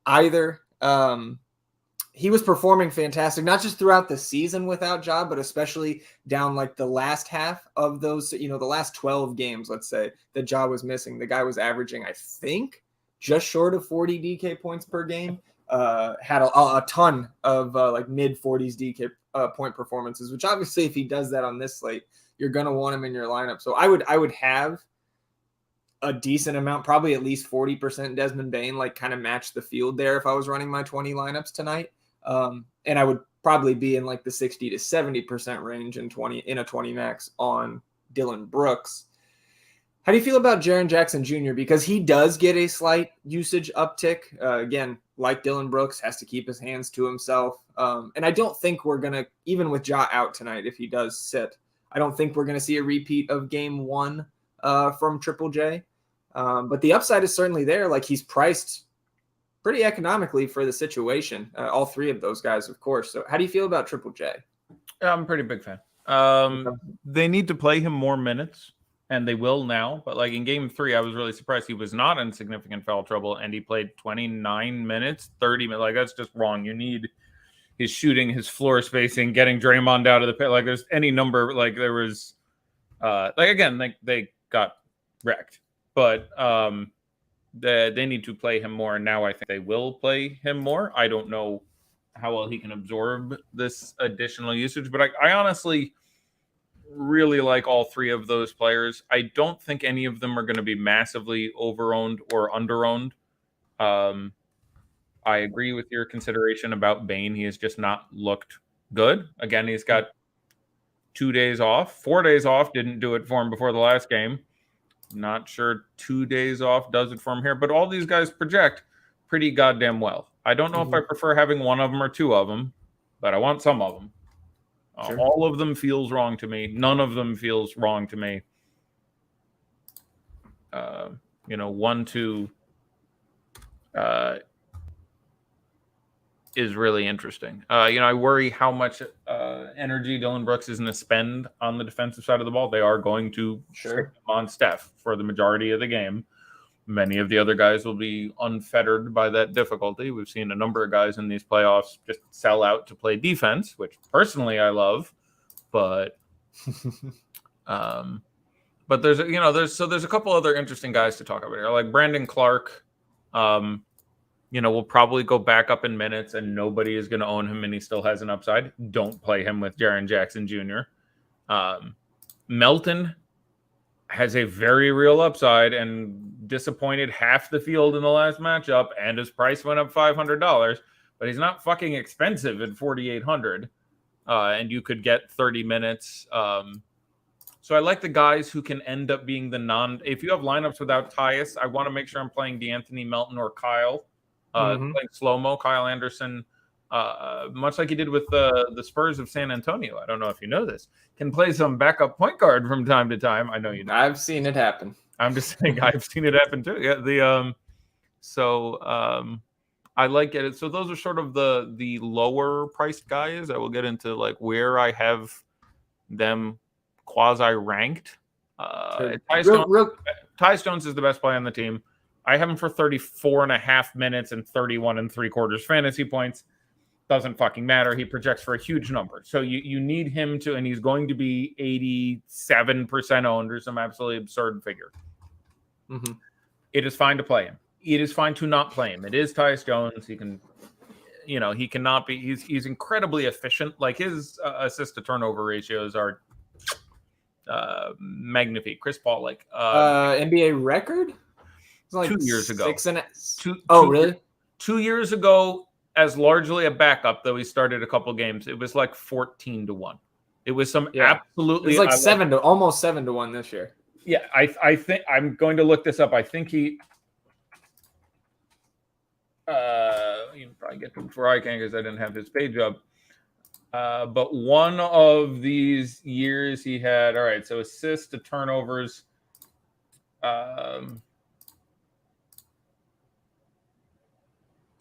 either. He was performing fantastic, not just throughout the season without Ja, but especially down like the last half of those, the last 12 games, let's say, that Ja was missing. The guy was averaging, I think, just short of 40 DK points per game. had a ton of like mid 40s DK point performances, which obviously if he does that on this slate, you're going to want him in your lineup. So I would have a decent amount, probably at least 40% Desmond Bane, like kind of match the field there if I was running my 20 lineups tonight. And I would probably be in like the 60 to 70% range in a 20 max on Dillon Brooks. How do you feel about Jaren Jackson Jr.? Because he does get a slight usage uptick. Again, like Dillon Brooks, has to keep his hands to himself. And I don't think we're going to, even with Ja out tonight, if he does sit, I don't think we're going to see a repeat of game one from Triple J. But the upside is certainly there. Like, he's priced pretty economically for the situation. All three of those guys, of course. So how do you feel about Triple J? I'm a pretty big fan. They need to play him more minutes, and they will now. But like in game 3, I was really surprised he was not in significant foul trouble, and he played 29 minutes, 30 minutes. Like, that's just wrong. You need his shooting, his floor spacing, getting Draymond out of the pit. Like, there's any number. Like, there was, they got wrecked. But they need to play him more, and now I think they will play him more. I don't know how well he can absorb this additional usage, but I honestly really like all three of those players. I don't think any of them are going to be massively over-owned or under-owned. I agree with your consideration about Bane. He has just not looked good. Again, he's got 2 days off. 4 days off didn't do it for him before the last game. Not sure 2 days off does it for him here, but all these guys project pretty goddamn well. I don't know if I prefer having one of them or two of them, but I want some of them. Sure. All of them feels wrong to me. None of them feels wrong to me. 1, 2 is really interesting. I worry how much energy Dillon Brooks is going to spend on the defensive side of the ball. They are going to stick him on Steph for the majority of the game. Many of the other guys will be unfettered by that difficulty. We've seen a number of guys in these playoffs just sell out to play defense, which personally I love, but there's a couple other interesting guys to talk about here, like Brandon Clark. We'll probably go back up in minutes, and nobody is going to own him, and he still has an upside. Don't play him with Jaren Jackson Jr. Melton has a very real upside and disappointed half the field in the last matchup, and his price went up $500, but he's not fucking expensive at $4,800, and you could get 30 minutes. So I like the guys who can end up being if you have lineups without Tyus, I want to make sure I'm playing DeAnthony Melton or Kyle. Playing slow-mo, Kyle Anderson, much like he did with the Spurs of San Antonio. I don't know if you know this. Can play some backup point guard from time to time. I know you know. I've seen it happen. I'm just saying I've seen it happen too. Yeah. I like it. So those are sort of the lower priced guys. I will get into like where I have them quasi-ranked. Tyus Jones is the best player on the team. I have him for 34.5 minutes and 31 3/4 fantasy points. Doesn't fucking matter. He projects for a huge number. So you need him to, and he's going to be 87% owned or some absolutely absurd figure. It is fine to play him. It is fine to not play him. It is Tyus Jones. He can, he cannot be, he's incredibly efficient. Like his assist to turnover ratios are magnifique. Chris Paul, NBA record? Like 2 years ago. Really? 2 years ago, as largely a backup, though he started a couple games, it was like 14-1. It was absolutely. It was like almost 7-1 this year. Yeah, I think I'm going to look this up. I think he. You can probably get to him before I can because I didn't have his page up. But one of these years he had. All right, so assists to turnovers.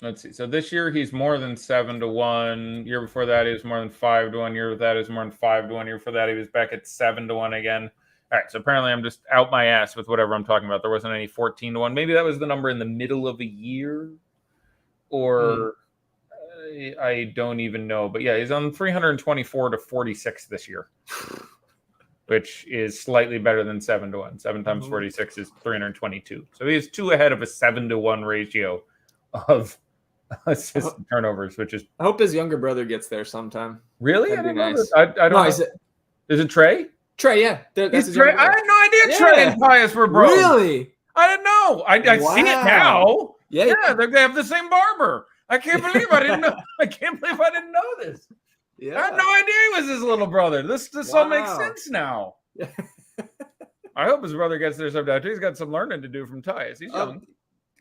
Let's see. So this year he's more than 7-1. Year before that he was more than 5-1. Year before that he was more than 5-1. Year before that he was back at 7-1 again. All right. So apparently I'm just out my ass with whatever I'm talking about. There wasn't any 14-1. Maybe that was the number in the middle of a year, or I don't even know. But yeah, he's on 324-46 this year, which is slightly better than 7-1. 7 times 46 is 322. So he is 2 ahead of a 7-1 ratio of assist turnovers, which is. I hope his younger brother gets there sometime. Really? That'd I didn't know nice. that. I don't know. Is it Trey? Trey, yeah. He's Trey. I had no idea Trey and Tyus were bros. Really? I didn't know. I see it now. Yeah. They have the same barber. I can't believe I didn't know. I can't believe I didn't know this. Yeah. I had no idea he was his little brother. This all makes sense now. I hope his brother gets there someday. He's got some learning to do from Tyus. He's young.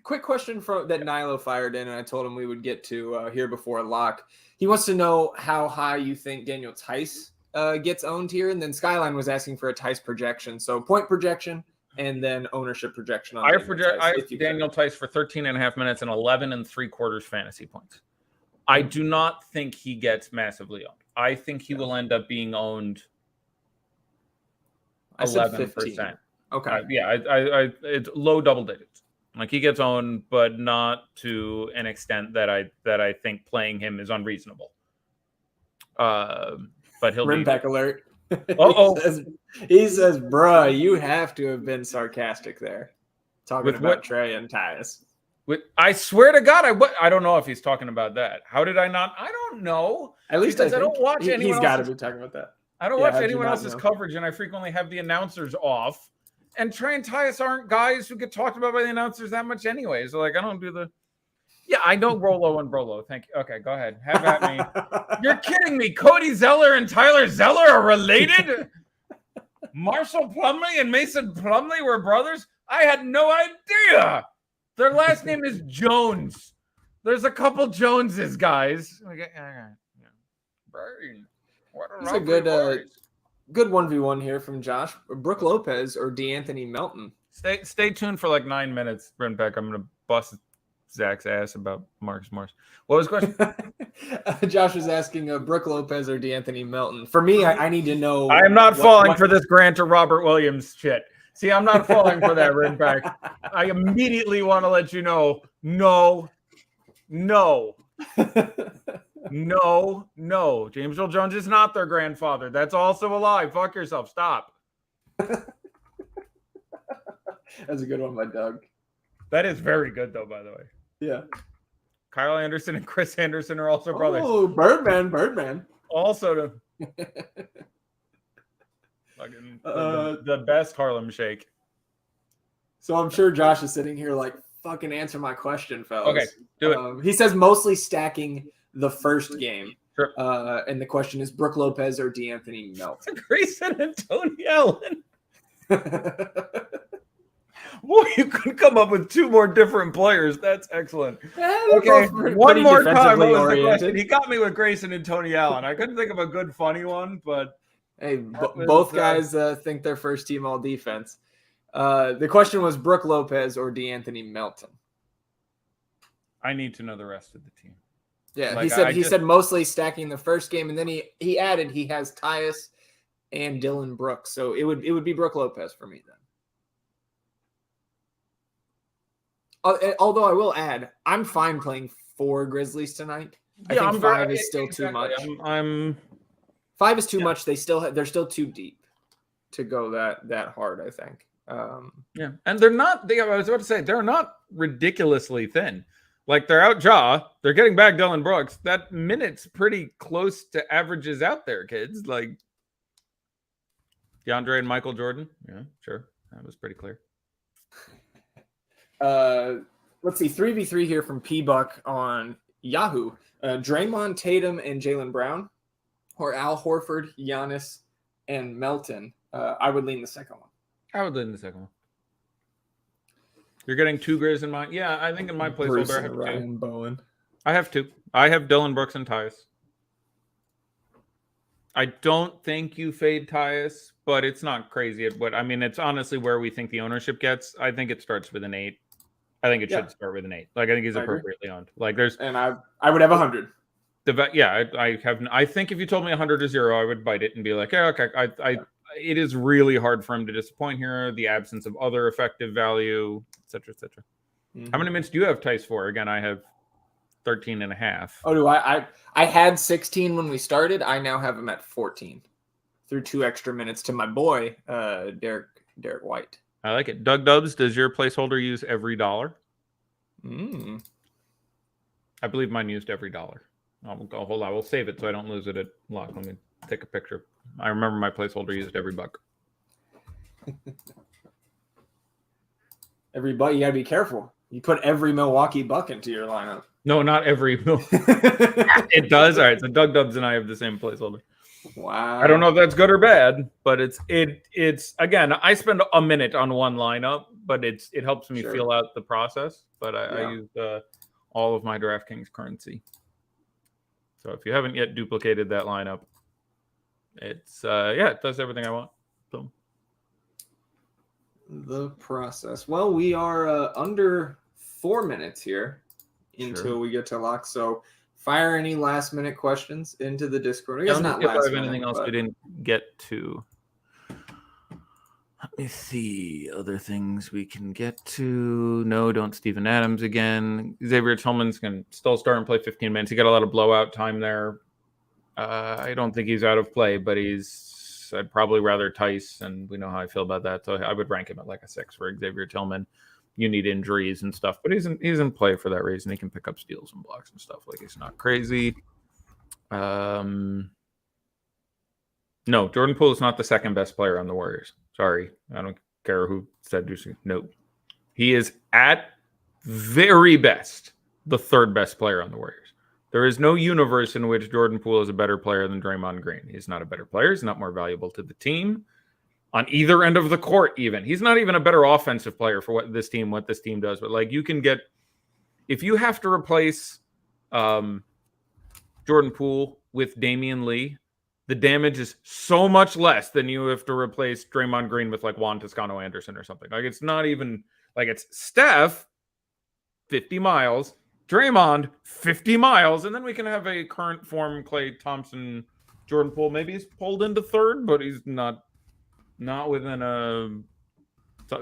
Quick question that Nilo fired in, and I told him we would get to here before lock. He wants to know how high you think Daniel Tice gets owned here, and then Skyline was asking for a Tice projection. So point projection and then ownership projection. I have Daniel Tice for 13.5 minutes and 11 3/4 fantasy points. I do not think he gets massively owned. I think he will end up being owned 11%. Okay. I it's low double digits. Like he gets owned, but not to an extent that I think playing him is unreasonable. But he'll Rimback alert. Oh, he says, bruh, you have to have been sarcastic there. Talking about Trey and Tyus. I swear to God, I don't know if he's talking about that. How did I not? I don't know. At least I don't watch anyone. He's got to be talking about that. I don't watch anyone else's coverage, and I frequently have the announcers off. And Trey and Tyus aren't guys who get talked about by the announcers that much anyway. So, like, I don't do the... Yeah, I know Rolo and Brolo. Thank you. Okay, go ahead. Have at me. You're kidding me. Cody Zeller and Tyler Zeller are related? Marshall Plumlee and Mason Plumlee were brothers? I had no idea. Their last name is Jones. There's a couple Joneses, guys. Okay, It's a good 1v1 here from Josh. Brooke Lopez or DeAnthony Melton? Stay tuned for like 9 minutes, Brent Beck. I'm going to bust Zach's ass about Marcus Morris. What was the question? Josh was asking Brooke Lopez or DeAnthony Melton. For me, I need to know. I am not falling for this Grant or Robert Williams shit. See, I'm not falling for that, Brent Beck. I immediately want to let you know, no. James Earl Jones is not their grandfather. That's also a lie. Fuck yourself. Stop. That's a good one by Doug. That is very good, though, by the way. Yeah. Kyle Anderson and Chris Anderson are also brothers. Oh, Birdman. Also, the best Harlem Shake. So I'm sure Josh is sitting here like, fucking answer my question, fellas. Okay, do it. He says mostly stacking the first game. Sure. And the question is Brooke Lopez or DeAnthony Melton? Grayson and Tony Allen. Boy, you could come up with two more different players. That's excellent. Okay, one more time. He got me with Grayson and Tony Allen. I couldn't think of a good, funny one, but hey, both guys think they're first team all defense. The question was Brooke Lopez or DeAnthony Melton. I need to know the rest of the team. Yeah, he said mostly stacking the first game, and then he added he has Tyus and Dylan Brooks, so it would be Brooke Lopez for me then. Although I will add, I'm fine playing 4 Grizzlies tonight. Yeah, I think 5 is still too much. 5 is too much. They're still too deep to go that hard, I think. Yeah, and they're not. I was about to say they're not ridiculously thin. Like they're out jaw. They're getting back Dylan Brooks. That minute's pretty close to averages out there, kids. Like DeAndre and Michael Jordan. Yeah, sure. That was pretty clear. Let's see, 3v3 here from P-Buck on Yahoo. Draymond, Tatum, and Jaylen Brown, or Al Horford, Giannis, and Melton. I would lean the second one. I would lean the second one. You're getting 2 Grizz in mind? Yeah, I think in my placeholder I have Ryan 2. Bowen. I have 2. I have Dylan Brooks and Tyus. I don't think you fade Tyus, but it's not crazy. It's honestly where we think the ownership gets. I think it starts with an 8. I think it should start with an 8. Like I think he's appropriately owned. Like and I would have 100. I think if you told me 100 to 0, I would bite it and be like, yeah, okay. It is really hard for him to disappoint here. The absence of other effective value, et cetera, et cetera. Mm-hmm. How many minutes do you have Tice for? Again, I have 13.5. Oh, do I had 16 when we started. I now have him at 14 through 2 extra minutes to my boy, Derek White. I like it. Doug Dubs, does your placeholder use every dollar? I believe mine used every dollar. Hold on. We'll save it so I don't lose it at lock. Let me take a picture. I remember my placeholder used every buck. Every buck, you got to be careful. You put every Milwaukee buck into your lineup. No, not every. It does. All right. So Doug Dubs and I have the same placeholder. Wow. I don't know if that's good or bad, but it's again, I spend a minute on one lineup, but it helps me feel out the process. But I use all of my DraftKings currency. So if you haven't yet duplicated that lineup, it's it does everything I want. So the process. Well, we are under 4 minutes here until we get to lock. So fire any last minute questions into the Discord. I guess not last minute. Anything else we didn't get to? Let me see. Other things we can get to. No, don't Steven Adams again. Xavier Tillman's can still start and play 15 minutes. He got a lot of blowout time there. I don't think he's out of play, but I'd probably rather Tice, and we know how I feel about that. So I would rank him at like a 6 for Xavier Tillman. You need injuries and stuff, but he's in play for that reason. He can pick up steals and blocks and stuff. Like, he's not crazy. No, Jordan Poole is not the second best player on the Warriors. Sorry, I don't care who said this. No, he is at very best the third best player on the Warriors. There is no universe in which Jordan Poole is a better player than Draymond Green. He's not a better player. He's not more valuable to the team. On either end of the court, even. He's not even a better offensive player for what this team does. But, like, you can get... If you have to replace Jordan Poole with Damian Lee, the damage is so much less than you have to replace Draymond Green with, like, Juan Toscano-Anderson or something. Like, it's not even... Like, it's Steph, 50 miles, Draymond, 50 miles, and then we can have a current form Klay Thompson, Jordan Poole. Maybe he's pulled into third, but he's not within a...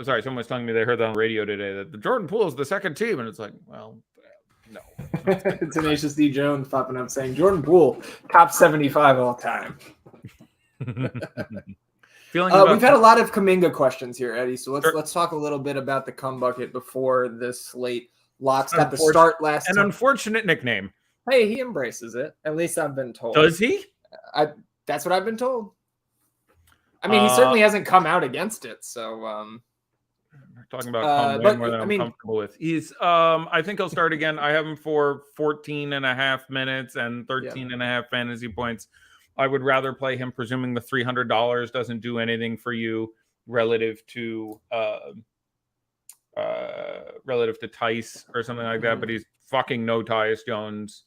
Sorry, someone was telling me they heard that on the radio today that the Jordan Poole is the second team, and it's like, well, no. Tenacious D. Jones popping up saying Jordan Poole, top 75 all time. We've had a lot of Kuminga questions here, Eddie. So let's talk a little bit about the cum bucket before this slate locks. Got the start last time. An unfortunate nickname. Hey, he embraces it. At least I've been told. Does he? That's what I've been told. I mean, he certainly hasn't come out against it. So we're talking about way more than I'm comfortable with. He's I think he'll start again. I have him for 14 and a half minutes and 13 and a half fantasy points. I would rather play him, presuming the $300 doesn't do anything for you relative to Tice or something like that. But he's fucking no Tyus Jones,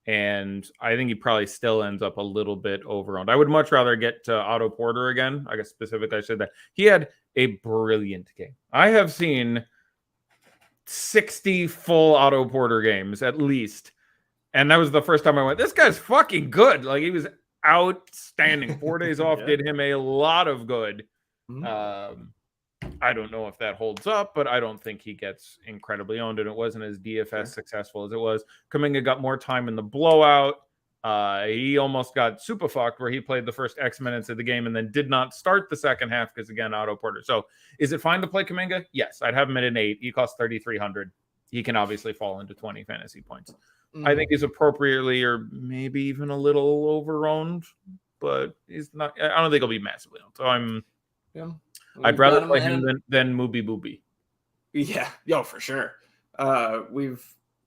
and I think he probably still ends up a little over owned. I would much rather get to Otto Porter again. I guess specifically I said that he had a brilliant game. I have seen 60 full Otto Porter games at least, and that was the first time I went, this guy's fucking good. Like, he was outstanding. 4 days off did him a lot of good. I don't know if that holds up, but I don't think he gets incredibly owned, and it wasn't as DFS successful as it was. Kuminga got more time in the blowout. He almost got super fucked where he played the first X minutes of the game and then did not start the second half because, again, Otto Porter. So is it fine to play Kuminga? Yes. I'd have him at an 8. He costs 3,300. He can obviously fall into 20 fantasy points. I think he's appropriately or maybe even a little over-owned, but he's not. I don't think he'll be massively owned. So I'd rather play him than Mooby Booby. Yeah, for sure.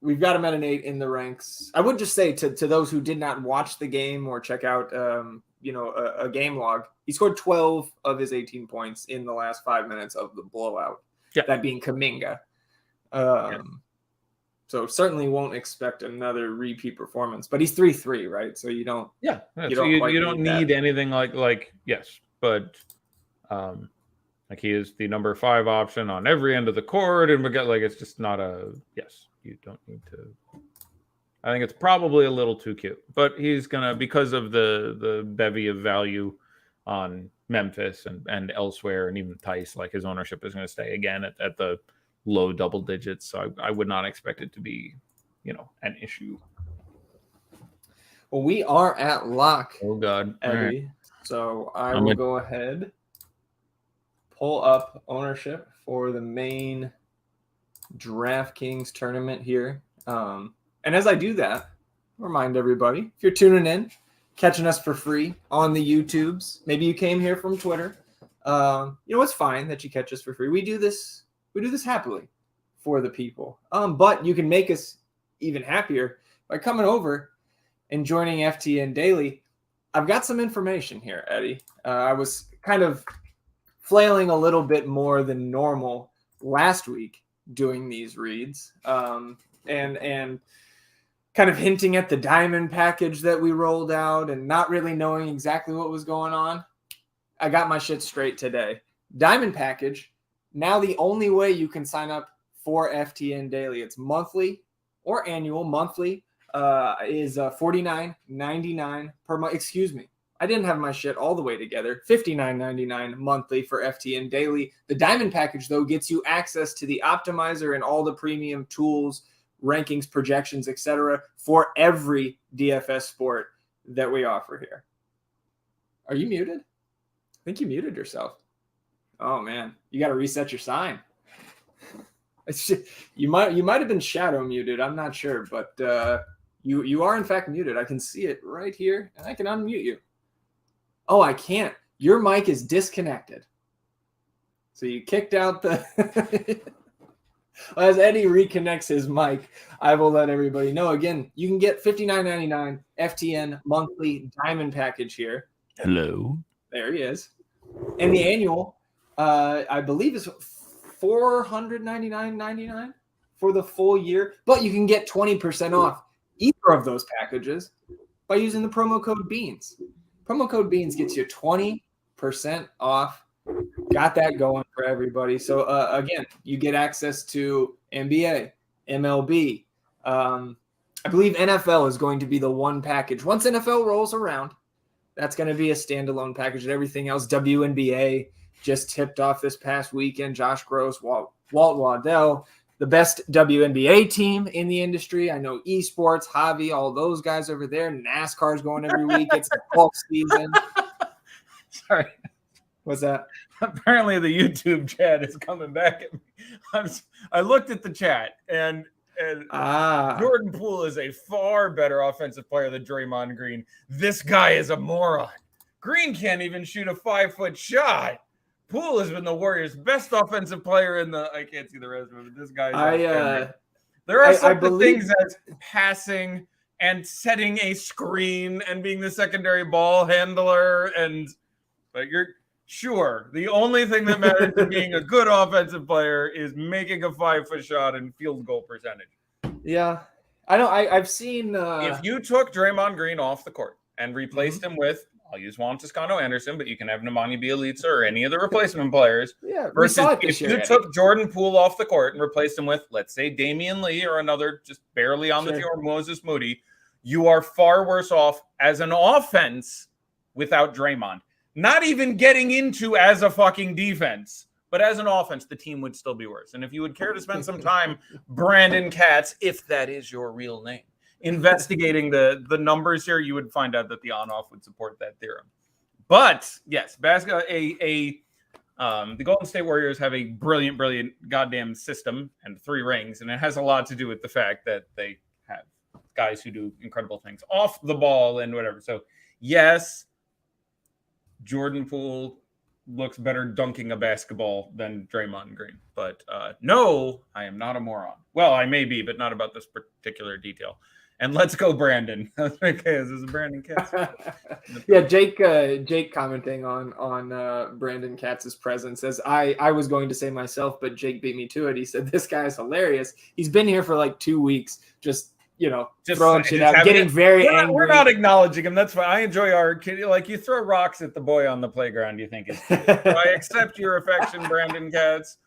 We've got him at an 8 in the ranks. I would just say to those who did not watch the game or check out a game log, he scored 12 of his 18 points in the last 5 minutes of the blowout. Yeah. That being Kuminga. So certainly won't expect another repeat performance, but he's 3-3, right? So you don't. Yeah. You don't need anything like yes, but like, he is the number 5 option on every end of the court, and we get like, it's just not a yes. You don't need to. I think it's probably a little too cute, but he's gonna, because of the bevy of value on Memphis and elsewhere, and even Tice, like, his ownership is going to stay again at the low double digits. So I would not expect it to be, an issue. Well, we are at lock. Oh God, Eddie. Right. So I will go ahead, pull up ownership for the main DraftKings tournament here. And as I do that, remind everybody, if you're tuning in, catching us for free on the YouTubes, maybe you came here from Twitter. It's fine that you catch us for free. We do this happily for the people. But you can make us even happier by coming over and joining FTN Daily. I've got some information here, Eddie. I was kind of flailing a little bit more than normal last week doing these reads, and kind of hinting at the diamond package that we rolled out and not really knowing exactly what was going on. I got my shit straight today. Diamond package, now the only way you can sign up for FTN Daily. It's monthly or annual. Monthly is $49.99 per month. Excuse me. I didn't have my shit all the way together. $59.99 monthly for FTN Daily. The Diamond package, though, gets you access to the optimizer and all the premium tools, rankings, projections, etc. for every DFS sport that we offer here. Are you muted? I think you muted yourself. Oh, man. You got to reset your sign. You might have been shadow muted. I'm not sure, but you are, in fact, muted. I can see it right here, and I can unmute you. Oh, I can't. Your mic is disconnected. So you kicked out the... As Eddie reconnects his mic, I will let everybody know. Again, you can get $59.99 FTN monthly diamond package here. Hello. There he is. And the annual, I believe, is $499.99 for the full year. But you can get 20% off either of those packages by using the promo code BEANS. Promo code BEANS gets you 20% off. Got that going for everybody. So, again, you get access to NBA, MLB. I believe NFL is going to be the one package. Once NFL rolls around, that's going to be a standalone package. And everything else, WNBA just tipped off this past weekend. Josh Gross, Walt Waddell, the best WNBA team in the industry. I know esports, Javi, all those guys over there. NASCAR's going every week. It's the golf season. Sorry. What's that? Apparently the YouTube chat is coming back at me. I looked at the chat, and Jordan Poole is a far better offensive player than Draymond Green. This guy is a moron. Green can't even shoot a 5-foot shot. Poole has been the Warriors' best offensive player in the... I can't see the rest of it, but this guy is... There are some things as passing and setting a screen and being the secondary ball handler, but you're... Sure, the only thing that matters to being a good offensive player is making a 5-foot shot and field goal percentage. Yeah, I know. I've seen. If you took Draymond Green off the court and replaced him with, I'll use Juan Toscano Anderson, but you can have Nemanja Bjelica or any of the replacement players. Yeah, versus if you took Jordan Poole off the court and replaced him with, let's say, Damian Lee or another just barely on the team, or Moses Moody, you are far worse off as an offense without Draymond. Not even getting into as a fucking defense, but as an offense, the team would still be worse. And if you would care to spend some time, Brandon Katz, if that is your real name, investigating the numbers here, you would find out that the on-off would support that theorem. But yes, the Golden State Warriors have a brilliant goddamn system and 3 rings, and it has a lot to do with the fact that they have guys who do incredible things off the ball and whatever. So yes, Jordan Poole looks better dunking a basketball than Draymond Green. But no, I am not a moron. Well, I may be, but not about this particular detail. And let's go, Brandon. Okay, this is Brandon Katz. Yeah, Jake commenting on Brandon Katz's presence, as I was going to say myself, but Jake beat me to it. He said, this guy is hilarious. He's been here for like 2 weeks, just throwing shit out, getting very angry. We're not acknowledging him. That's fine. I enjoy our kid. Like, you throw rocks at the boy on the playground, you think it's cute. So I accept your affection, Brandon Katz.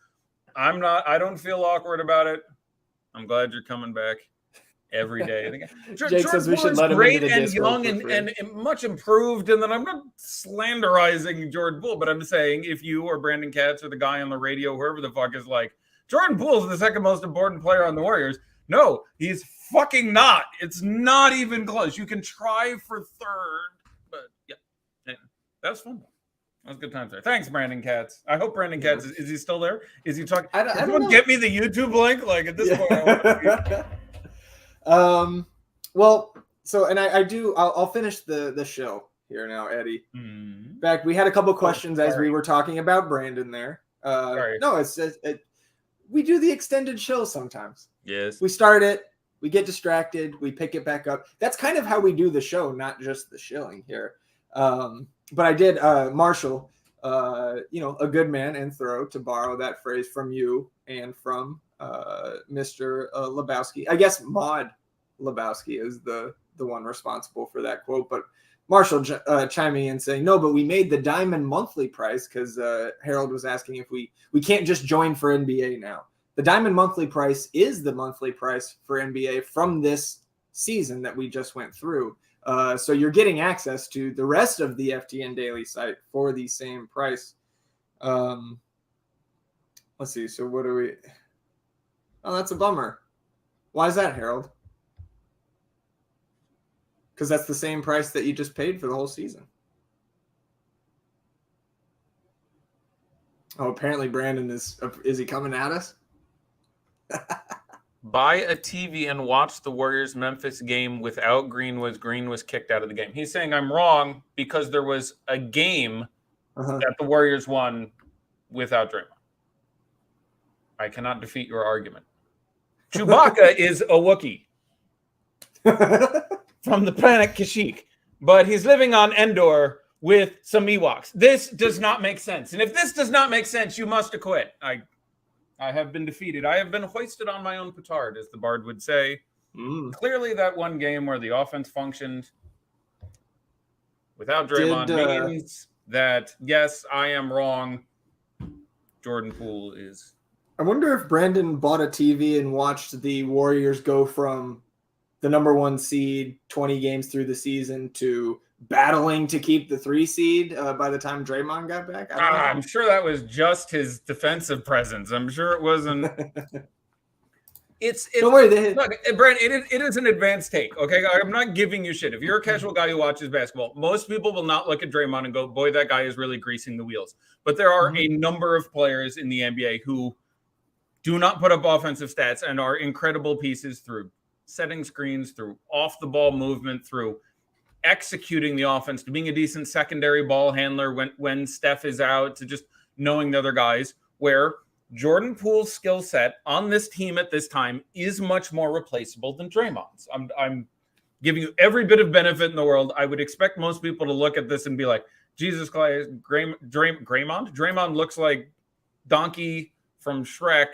I don't feel awkward about it. I'm glad you're coming back every day. Jake says we should let him great and young and much improved. And then I'm not slanderizing Jordan Poole, but I'm saying if you or Brandon Katz or the guy on the radio, whoever the fuck is like, Jordan Poole is the second most important player on the Warriors. No, he's fucking not. It's not even close. You can try for third, but yeah. That's fun. That was good times there. Thanks, Brandon Katz. I hope Brandon Katz is he still there? Is he talking? I don't know. Get me the YouTube link. Like, at this point, I want to Well, so and I'll finish the show here now, Eddie. In fact, we had a couple questions as we were talking about Brandon there. No, we do the extended show sometimes. Yes. We start it, we get distracted, we pick it back up. That's kind of how we do the show, not just the shilling here. But I did, Marshall, a good man and thorough, to borrow that phrase from you and from Mr. Lebowski. I guess Maud Lebowski is the one responsible for that quote, but Marshall chiming in saying, no, but we made the diamond monthly price because Harold was asking if we can't just join for NBA now. The diamond monthly price is the monthly price for NBA from this season that we just went through. So you're getting access to the rest of the FTN Daily site for the same price. Let's see. So what do we? Oh, that's a bummer. Why is that, Harold? Because that's the same price that you just paid for the whole season. Oh, apparently Brandon is he coming at us? Buy a TV and watch the Warriors-Memphis game without Green was kicked out of the game. He's saying I'm wrong because there was a game that the Warriors won without Draymond. I cannot defeat your argument. Chewbacca is a Wookiee from the planet Kashyyyk, but he's living on Endor with some Ewoks. This does not make sense. And if this does not make sense, you must acquit. I have been defeated. I have been hoisted on my own petard, as the Bard would say. Clearly, that one game where the offense functioned without Draymond means that, yes, I am wrong. Jordan Poole is... I wonder if Brandon bought a TV and watched the Warriors go from the number 1 seed 20 games through the season to battling to keep the 3 seed by the time Draymond got back. I'm sure that was just his defensive presence. I'm sure it wasn't. Don't worry, look, Brent, it is an advanced take. Okay, I'm not giving you shit. If you're a casual guy who watches basketball, most people will not look at Draymond and go, "Boy, that guy is really greasing the wheels." But there are a number of players in the NBA who do not put up offensive stats and are incredible pieces through setting screens, through off-the-ball movement, through executing the offense, to being a decent secondary ball handler when Steph is out, to just knowing the other guys, where Jordan Poole's skill set on this team at this time is much more replaceable than Draymond's. I'm giving you every bit of benefit in the world. I would expect most people to look at this and be like, Jesus Christ, Draymond looks like Donkey from Shrek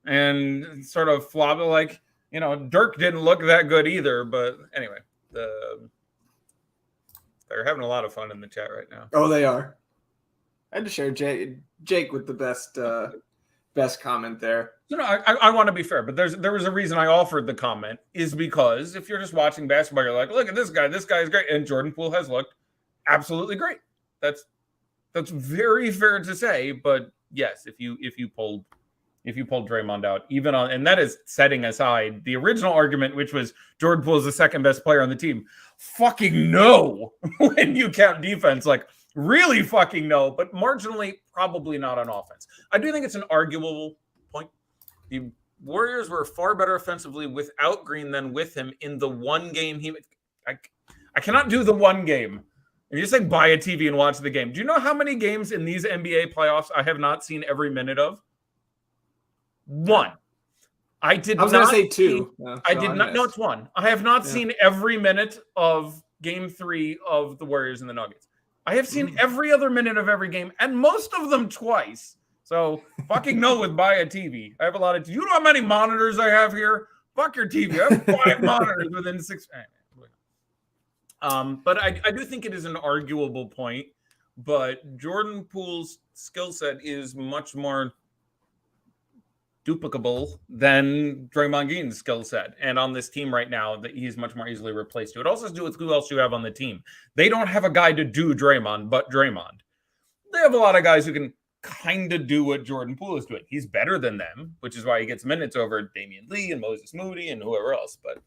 and sort of flop, like, Dirk didn't look that good either. But anyway, they're having a lot of fun in the chat right now. Oh, they are. I had to share Jake with the best comment there. I want to be fair, but there was a reason I offered the comment, is because if you're just watching basketball, you're like, look at this guy is great, and Jordan Poole has looked absolutely great. That's very fair to say, but yes, if you pulled Draymond out, even on, and that is setting aside the original argument, which was Jordan Poole is the second best player on the team. Fucking no, when you count defense, like really fucking no, but marginally probably not on offense. I do think it's an arguable point. The Warriors were far better offensively without Green than with him in the one game I cannot do the one game. If you just like buy a TV and watch the game, do you know how many games in these NBA playoffs I have not seen every minute of? One. I was going to say 2. I did not. No, it's 1. I have not seen every minute of Game 3 of the Warriors and the Nuggets. I have seen every other minute of every game, and most of them twice. So fucking no with buy a TV. I have a lot of. You know how many monitors I have here? Fuck your TV. I have 5 monitors within 6. But I do think it is an arguable point. But Jordan Poole's skill set is much more duplicable than Draymond Green's skill set. And on this team right now, that he's much more easily replaced. It also has to do with who else you have on the team. They don't have a guy to do Draymond, but Draymond. They have a lot of guys who can kind of do what Jordan Poole is doing. He's better than them, which is why he gets minutes over Damian Lee and Moses Moody and whoever else. But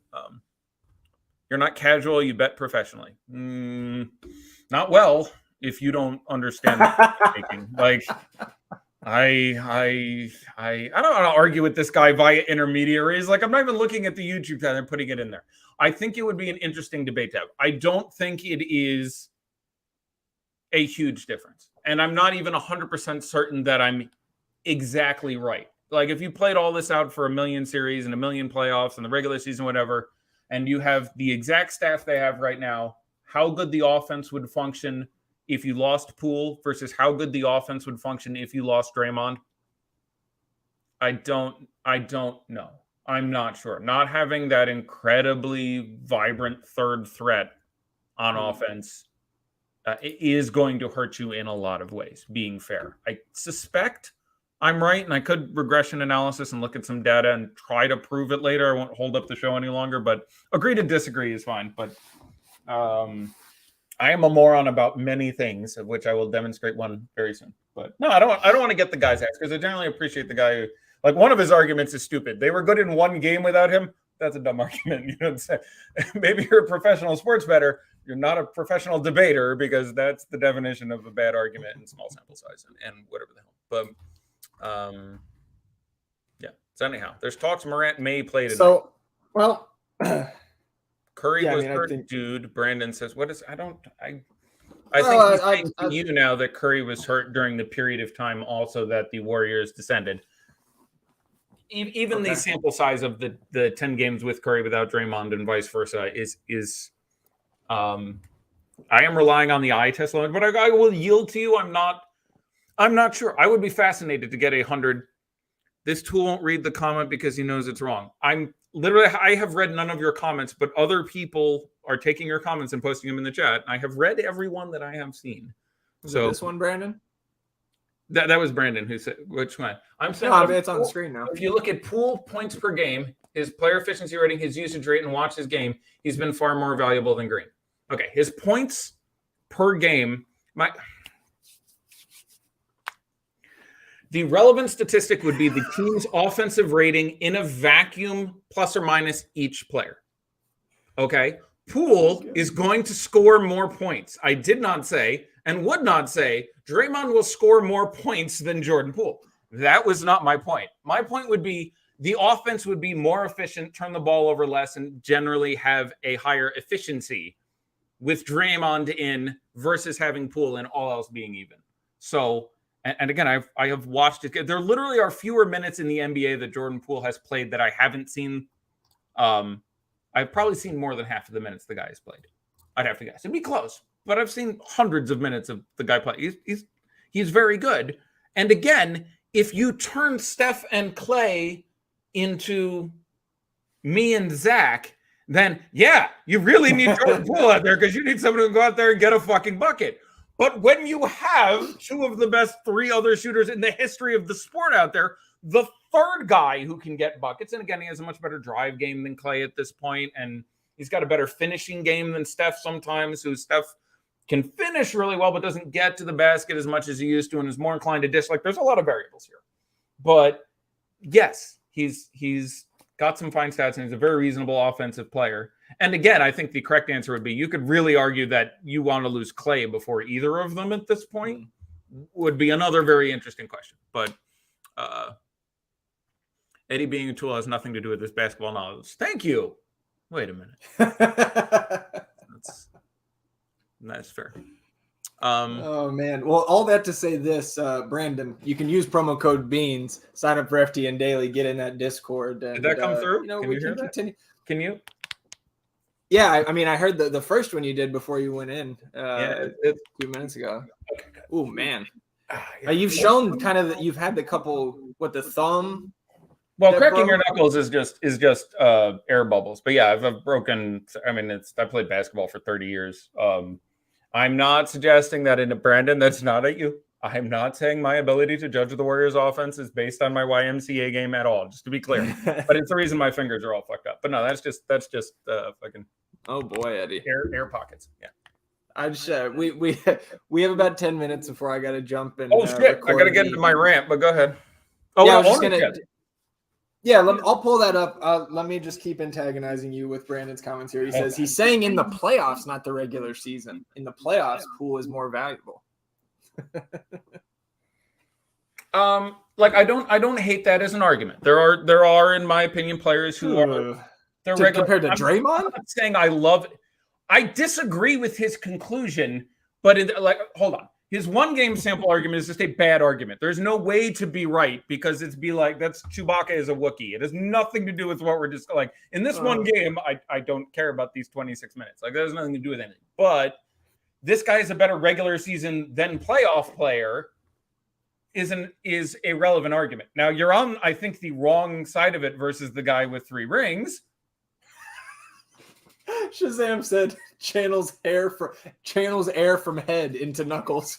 you're not casual, you bet professionally. Not well if you don't understand the making. Like, I don't want to argue with this guy via intermediaries. Like, I'm not even looking at the YouTube channel and putting it in there. I think it would be an interesting debate to have. I don't think it is a huge difference. And I'm not even 100% certain that I'm exactly right. Like, if you played all this out for a million series and a million playoffs and the regular season, whatever, and you have the exact staff they have right now, how good the offense would function if you lost Poole versus how good the offense would function if you lost Draymond, I don't know. I'm not sure. Not having that incredibly vibrant third threat on offense is going to hurt you in a lot of ways, being fair. I suspect I'm right, and I could regression analysis and look at some data and try to prove it later. I won't hold up the show any longer, but agree to disagree is fine. But I am a moron about many things, of which I will demonstrate one very soon. But no, I don't want to get the guy's ass, because I generally appreciate the guy who, like, one of his arguments is stupid. They were good in one game without him. That's a dumb argument. You know what I'm saying? Maybe you're a professional sports bettor. You're not a professional debater, because that's the definition of a bad argument in small sample size and whatever the hell. But yeah. So anyhow, there's talks Morant may play tonight. So, well, Curry was hurt, dude. Brandon says, "What is?" I think he's saying to you now that Curry was hurt during the period of time also that the Warriors descended. Even the sample size of the 10 games with Curry without Draymond and vice versa is I am relying on the eye test limit, but I will yield to you. I'm not sure. I would be fascinated to get 100. This tool won't read the comment because he knows it's wrong. I have read none of your comments, but other people are taking your comments and posting them in the chat. I have read every one that I have seen. So this one, Brandon? That was Brandon who said, which one? I'm saying it's on the screen now. If you look at Poole points per game, his player efficiency rating, his usage rate, and watch his game, he's been far more valuable than Green. Okay, his points per game, the relevant statistic would be the team's offensive rating in a vacuum plus or minus each player. Okay? Poole is going to score more points. I did not say and would not say Draymond will score more points than Jordan Poole. That was not my point. My point would be the offense would be more efficient, turn the ball over less, and generally have a higher efficiency with Draymond in versus having Poole and all else being even. So, and again, I have watched it. There literally are fewer minutes in the NBA that Jordan Poole has played that I haven't seen. I've probably seen more than half of the minutes the guy has played. I'd have to guess. It'd be close, but I've seen hundreds of minutes of the guy play. He's very good. And again, if you turn Steph and Clay into me and Zach, then yeah, you really need Jordan Poole out there because you need someone to go out there and get a fucking bucket. But when you have two of the best three other shooters in the history of the sport out there, the third guy who can get buckets, and again, he has a much better drive game than Clay at this point, and he's got a better finishing game than Steph sometimes, who Steph can finish really well, but doesn't get to the basket as much as he used to and is more inclined to dish. Like, there's a lot of variables here. But yes, he's got some fine stats, and he's a very reasonable offensive player. And again, I think the correct answer would be you could really argue that you want to lose Clay before either of them at this point would be another very interesting question. But Eddie being a tool has nothing to do with this basketball knowledge. Thank you. Wait a minute. That's fair. Oh, man. Well, all that to say this, Brandon, you can use promo code BEANS, sign up for FTN Daily, get in that Discord. And, did that come through? Can we can continue. Can you? Yeah, I mean, I heard the first one you did before you went in a few minutes ago. Oh, man. You've shown kind of that you've had the couple, the thumb. Well, cracking your knuckles is just air bubbles. But yeah, I've broken. I mean, I played basketball for 30 years. I'm not suggesting that Brandon, that's not at you. I'm not saying my ability to judge the Warriors offense is based on my YMCA game at all, just to be clear. But it's the reason my fingers are all fucked up. But no, that's just fucking. Oh boy, Eddie. Air pockets. Yeah. I just we have about 10 minutes before I got to jump in. Oh shit! I got to get into my rant, but go ahead. Oh yeah, I was just gonna. Yeah, I'll pull that up. Let me just keep antagonizing you with Brandon's comments here. He says he's saying in the playoffs, not the regular season. In the playoffs, Poole is more valuable. Like I don't hate that as an argument. There are in my opinion players who are they're regular compared to Draymond. I'm not saying I love it. I disagree with his conclusion, but hold on. His one game sample argument is just a bad argument. There's no way to be right because it's be like that's Chewbacca is a Wookiee. It has nothing to do with what we're just like in this one game. I don't care about these 26 minutes. Like that has nothing to do with anything. But this guy is a better regular season than playoff player. Is a relevant argument. Now you're on, I think, the wrong side of it versus the guy with 3 rings. Shazam said channels air from head into knuckles.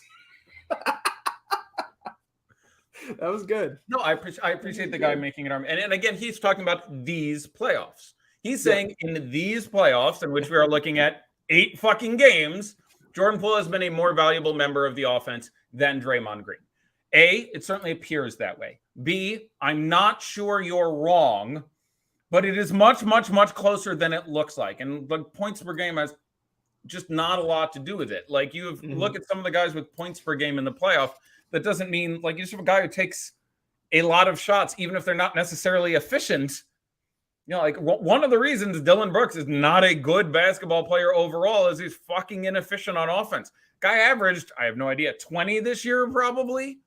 That was good. No, I appreciate the guy making an argument. And again, he's talking about these playoffs. He's saying in these playoffs, in which we are looking at 8 fucking games, Jordan Poole has been a more valuable member of the offense than Draymond Green. A, it certainly appears that way. B, I'm not sure you're wrong, but it is much, much, much closer than it looks like. And the points per game has just not a lot to do with it. Like you look at some of the guys with points per game in the playoff, that doesn't mean like you just have a guy who takes a lot of shots, even if they're not necessarily efficient. You know, like one of the reasons Dillon Brooks is not a good basketball player overall is he's fucking inefficient on offense. Guy averaged, I have no idea, 20 this year probably.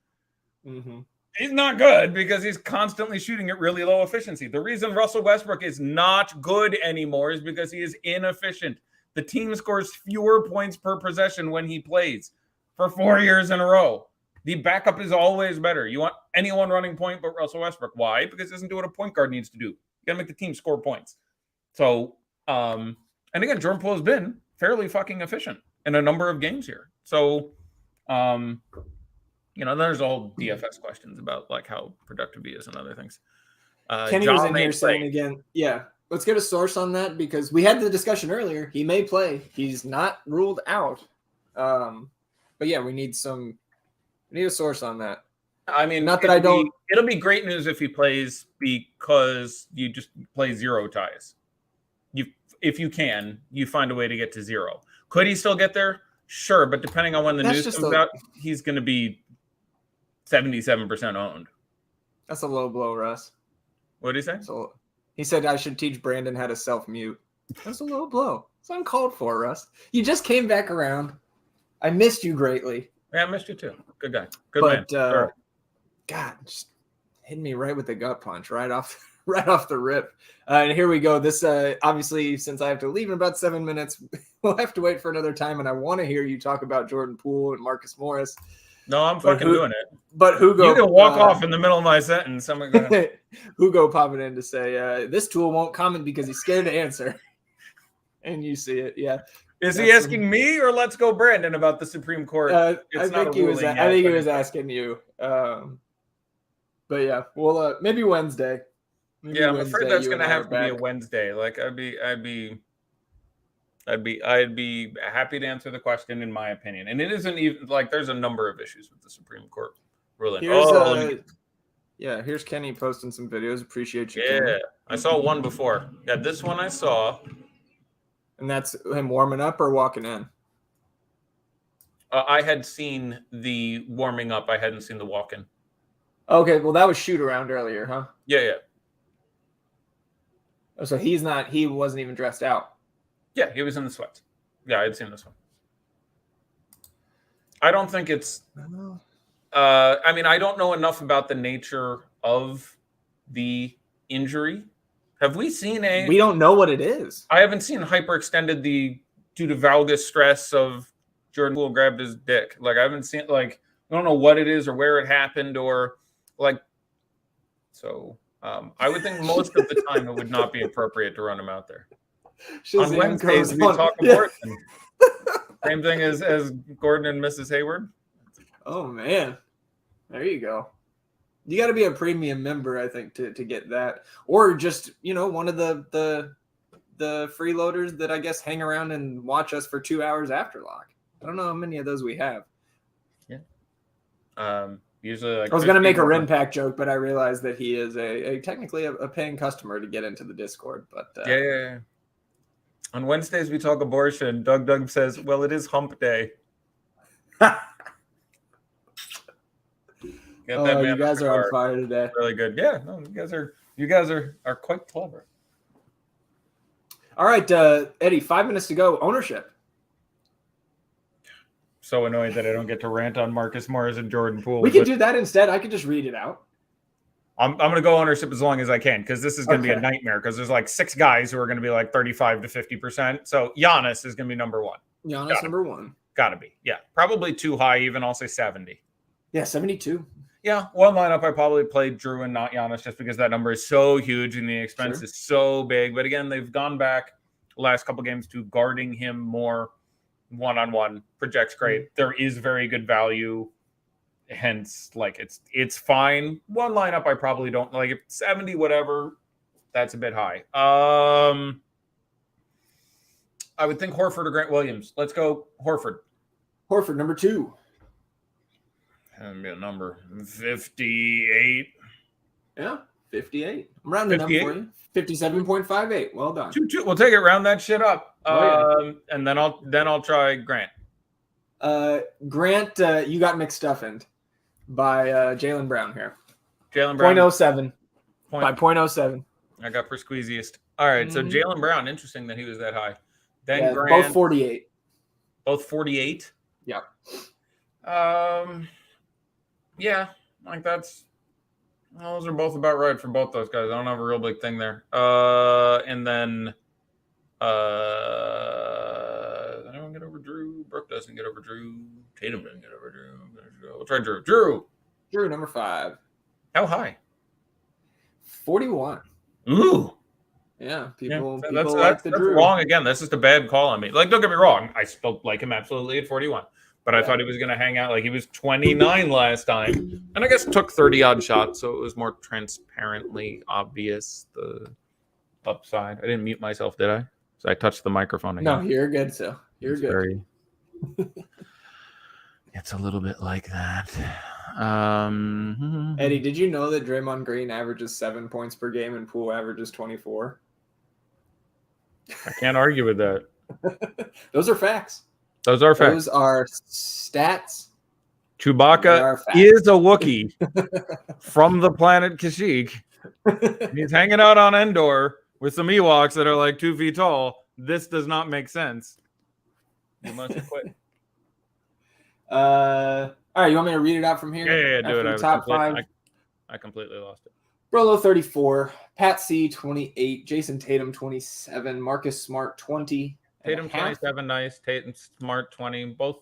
Mm-hmm. He's not good because he's constantly shooting at really low efficiency. The reason Russell Westbrook is not good anymore is because he is inefficient. The team scores fewer points per possession when he plays for 4 years in a row. The backup is always better. You want anyone running point but Russell Westbrook. Why? Because he doesn't do what a point guard needs to do. You got to make the team score points. So, and again, Jordan Poole has been fairly fucking efficient in a number of games here. So, you know, there's all DFS questions about like how productive he is and other things. Kenny was in here saying again, let's get a source on that because we had the discussion earlier. He may play. He's not ruled out. But yeah, we need a source on that. I mean, it'll be great news if he plays because you just play 0 ties. If you can, you find a way to get to 0. Could he still get there? Sure, but depending on when the news comes out, he's going to be 77% owned. That's a low blow, Russ. What did he say? So he said I should teach Brandon how to self-mute. That's a low blow. It's uncalled for, Russ. You just came back around. I missed you greatly. Yeah, I missed you too. Good guy. Good man. Sure. God, just hitting me right with the gut punch right off the rip. And here we go. This obviously, since I have to leave in about 7 minutes, we'll have to wait for another time. And I want to hear you talk about Jordan Poole and Marcus Morris. No, I'm fucking doing it. But Hugo, you can walk off in the middle of my sentence. I'm gonna... Hugo popping in to say this tool won't comment because he's scared to answer. And you see it, yeah. Is he asking me or Let's Go Brandon about the Supreme Court? I think he was asking you. But yeah, well, maybe Wednesday. I'm afraid that's going to have to be a Wednesday. Like I'd be happy to answer the question in my opinion. And it isn't even like there's a number of issues with the Supreme Court ruling. Here's Kenny posting some videos. Appreciate you. Yeah, Kenny. I saw one before. Yeah, this one I saw. And that's him warming up or walking in? I had seen the warming up. I hadn't seen the walk-in. Okay, well, that was shoot around earlier, huh? Yeah. Oh, so he wasn't even dressed out. Yeah, he was in the sweats. Yeah, I had seen this one. I don't think it's... I mean, I don't know enough about the nature of the injury. Have we seen We don't know what it is. I haven't seen hyperextended due to valgus stress of Jordan Poole grabbed his dick. Like, I haven't seen, I don't know what it is or where it happened or, so I would think most of the time it would not be appropriate to run him out there. On Wednesdays, we talk abortion. Same thing as Gordon and Mrs. Hayward. Oh, man. There you go. You got to be a premium member, I think, to get that. Or just, one of the freeloaders that I guess hang around and watch us for 2 hours after lock. I don't know how many of those we have. Yeah. Usually, I was going to make a Rinpack joke, but I realized that he is technically a paying customer to get into the Discord. But yeah. On Wednesdays, we talk abortion. Doug says, well, it is hump day. Get that man. You guys are on fire today. Really good. Yeah, no, you guys are quite clever. All right, Eddie, 5 minutes to go. Ownership. So annoyed that I don't get to rant on Marcus Morris and Jordan Poole. We could do that instead. I could just read it out. I'm going to go ownership as long as I can because this is going to be a nightmare because there's like 6 guys who are going to be like 35 to 50%. So Giannis is going to be number 1. Giannis number 1. Got to be. Yeah. Probably too high even. I'll say 70. Yeah, 72. Yeah. One lineup I probably played Drew and not Giannis just because that number is so huge and the expense is so big. But again, they've gone back the last couple games to guarding him more one-on-one. Projects great. There is very good value. Hence, like it's fine. One lineup I probably don't like. If 70, whatever, that's a bit high. I would think Horford or Grant Williams. Let's go Horford. Horford, number 2. And be a number 58. Yeah, 58. I'm rounding up for you. 57.58. Well done. 2-2. We'll take it. Round that shit up. And then I'll try Grant. Grant, you got McStuffened by Jaylen Brown here. Jaylen Brown. 0.07. By 0.07. I got for squeeziest. All right, so Jaylen Brown, interesting that he was that high. Then Grant. Both 48. Both 48? Yeah. Yeah, like those are both about right for both those guys. I don't have a real big thing there. And then anyone get over Drew? Brooke doesn't get over Drew. Tatum doesn't get over Drew. We'll try Drew. Drew, number 5. How high? 41. Ooh. Yeah, people that's like the Drew. Wrong again. That's just a bad call on me. Like, don't get me wrong. I still like him absolutely at 41. But I thought he was going to hang out. Like, he was 29 last time. And I guess took 30-odd shots, so it was more transparently obvious, the upside. I didn't mute myself, did I? So I touched the microphone again. No, you're good, so you're good. It's a little bit like that. Eddie, did you know that Draymond Green averages 7 points per game and Poole averages 24? I can't argue with that. Those are facts. Those are facts. Those are stats. Chewbacca is a Wookiee from the planet Kashyyyk. He's hanging out on Endor with some Ewoks that are like 2 feet tall. This does not make sense. You must quit. All right, you want me to read it out from here? Yeah, do it. Top 5. I completely lost it. Brolo 34, Pat C 28, Jason Tatum 27, Marcus Smart 20. Tatum 27, nice. Tatum Smart 20, both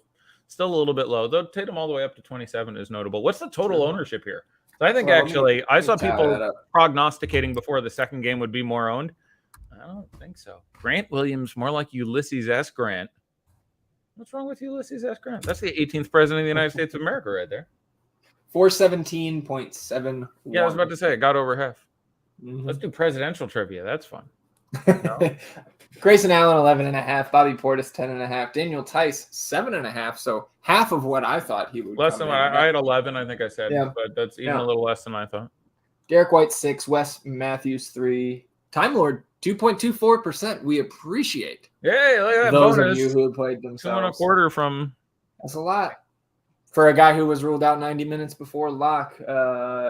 still a little bit low. Though Tatum all the way up to 27 is notable. What's the total ownership here? So I think I saw people prognosticating before the second game would be more owned. I don't think so. Grant Williams, more like Ulysses S. Grant. What's wrong with Ulysses S. Grant? That's the 18th president of the United States of America right there. 417.7. Yeah, I was about to say it got over half. Let's do presidential trivia. That's fun. No? Grayson Allen 11.5, Bobby Portis 10.5, Daniel Tice 7.5. So half of what I thought he would. Less than I had 11. I think I said, but that's even a little less than I thought. Derek White 6, Wes Matthews 3, Time Lord 2.24%. We appreciate. Hey, look at that those bonus. of you who played themselves. 2.25 from. That's a lot for a guy who was ruled out 90 minutes before lock.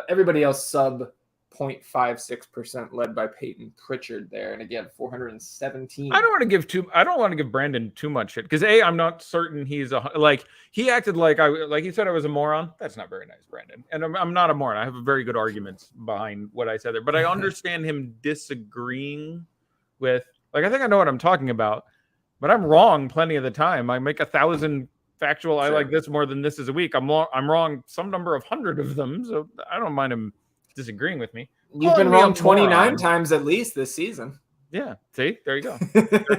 Everybody else sub 0.56%, led by Peyton Pritchard there, and again 417. I don't want to give Brandon too much shit because I'm not certain he's he acted like he said I was a moron. That's not very nice, Brandon. And I'm not a moron. I have very good arguments behind what I said there, but I understand him disagreeing with I think I know what I'm talking about, but I'm wrong plenty of the time. I make 1,000 factual. Sure. I like this more than this is a week. I'm wrong some number of 100 of them, so I don't mind him disagreeing with me. You've been wrong 29 times at least this season. Yeah. See, there you go.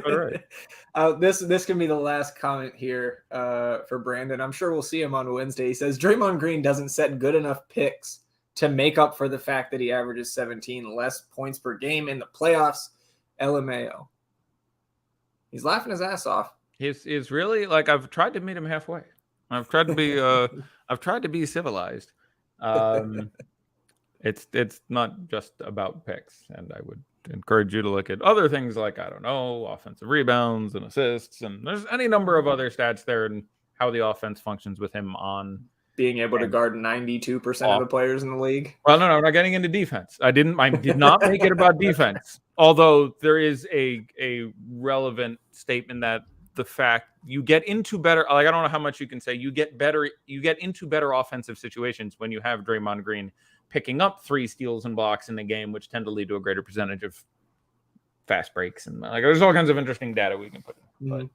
Right. This can be the last comment here for Brandon. I'm sure we'll see him on Wednesday. He says Draymond Green doesn't set good enough picks to make up for the fact that he averages 17 less points per game in the playoffs. LMAO. He's laughing his ass off. He's really I've tried to meet him halfway. I've tried to be civilized. It's not just about picks, and I would encourage you to look at other things like, I don't know, offensive rebounds and assists, and there's any number of other stats there and how the offense functions with him on being able to guard 92% of the players in the league. Well, no, I'm not getting into defense. I did not make it about defense. Although there is a relevant statement that the fact you get into better, like I don't know how much you can say, you get into better offensive situations when you have Draymond Green picking up 3 steals and blocks in the game, which tend to lead to a greater percentage of fast breaks, and like there's all kinds of interesting data we can put in. But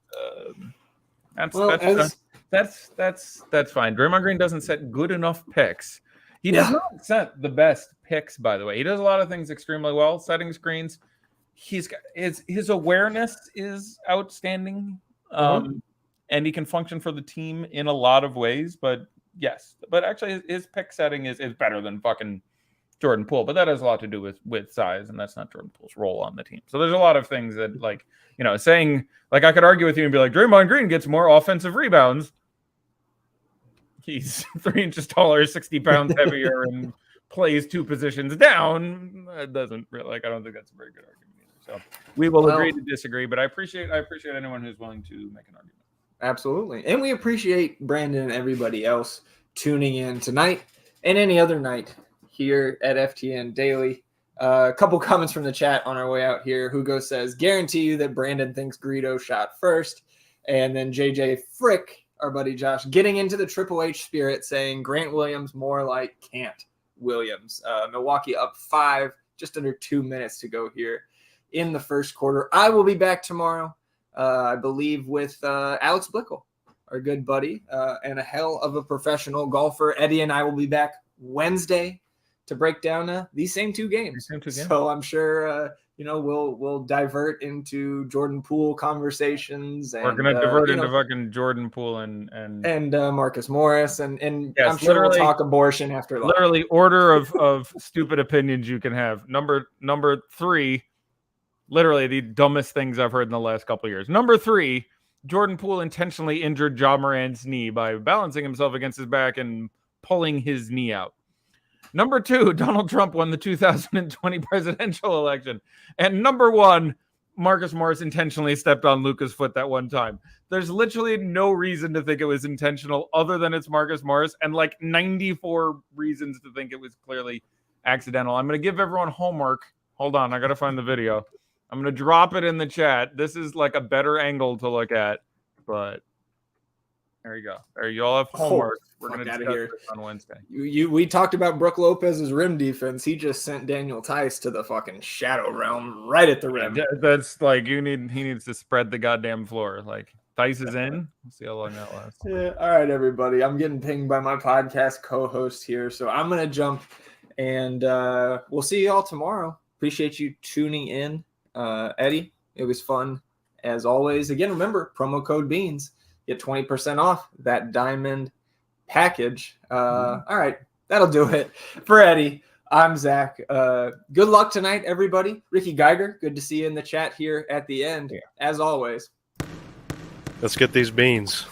that's fine. Draymond Green doesn't set good enough picks. He does not set the best picks, by the way. He does a lot of things extremely well, setting screens. He's got his awareness is outstanding, and he can function for the team in a lot of ways. But actually, his pick setting is better than fucking Jordan Poole. But that has a lot to do with size, and that's not Jordan Poole's role on the team. So there's a lot of things that, like, you know, saying, like, I could argue with you and be like, Draymond Green gets more offensive rebounds. He's 3 inches taller, 60 pounds heavier, and plays 2 positions down. It doesn't really, like, I don't think that's a very good argument either. So we will agree to disagree, but I appreciate anyone who's willing to make an argument. Absolutely. And we appreciate Brandon and everybody else tuning in tonight and any other night here at FTN Daily. A couple comments from the chat on our way out here. Hugo says, guarantee you that Brandon thinks Greedo shot first. And then JJ Frick, our buddy Josh, getting into the Triple H spirit, saying Grant Williams more like Can't Williams. Milwaukee up 5, just under 2 minutes to go here in the first quarter. I will be back tomorrow, I believe, with Alex Blickel, our good buddy, and a hell of a professional golfer. Eddie and I will be back Wednesday to break down these same 2 games. So I'm sure we'll divert into Jordan Poole conversations. And, we're gonna divert into fucking Jordan Poole and Marcus Morris, and yes, I'm sure we'll talk abortion after lunch. Literally order of stupid opinions you can have. Number 3, literally the dumbest things I've heard in the last couple of years. Number 3, Jordan Poole intentionally injured Ja Morant's knee by balancing himself against his back and pulling his knee out. Number 2, Donald Trump won the 2020 presidential election. And number 1, Marcus Morris intentionally stepped on Luka's foot that one time. There's literally no reason to think it was intentional other than it's Marcus Morris, and like 94 reasons to think it was clearly accidental. I'm going to give everyone homework. Hold on, I got to find the video. I'm going to drop it in the chat. This is like a better angle to look at, but there you go. There, you all have homework. We're going to discuss this on Wednesday. We talked about Brook Lopez's rim defense. He just sent Daniel Tice to the fucking shadow realm right at the rim. That's like he needs to spread the goddamn floor. Like Tice is in. We'll see how long that lasts. Yeah. All right, everybody. I'm getting pinged by my podcast co-host here, so I'm going to jump, and we'll see you all tomorrow. Appreciate you tuning in. Eddie, it was fun as always. Again, remember, promo code BEANS. Get 20% off that diamond package. All right, that'll do it. For Eddie, I'm Zach. Good luck tonight, everybody. Ricky Geiger, good to see you in the chat here at the end. As always. Let's get these beans.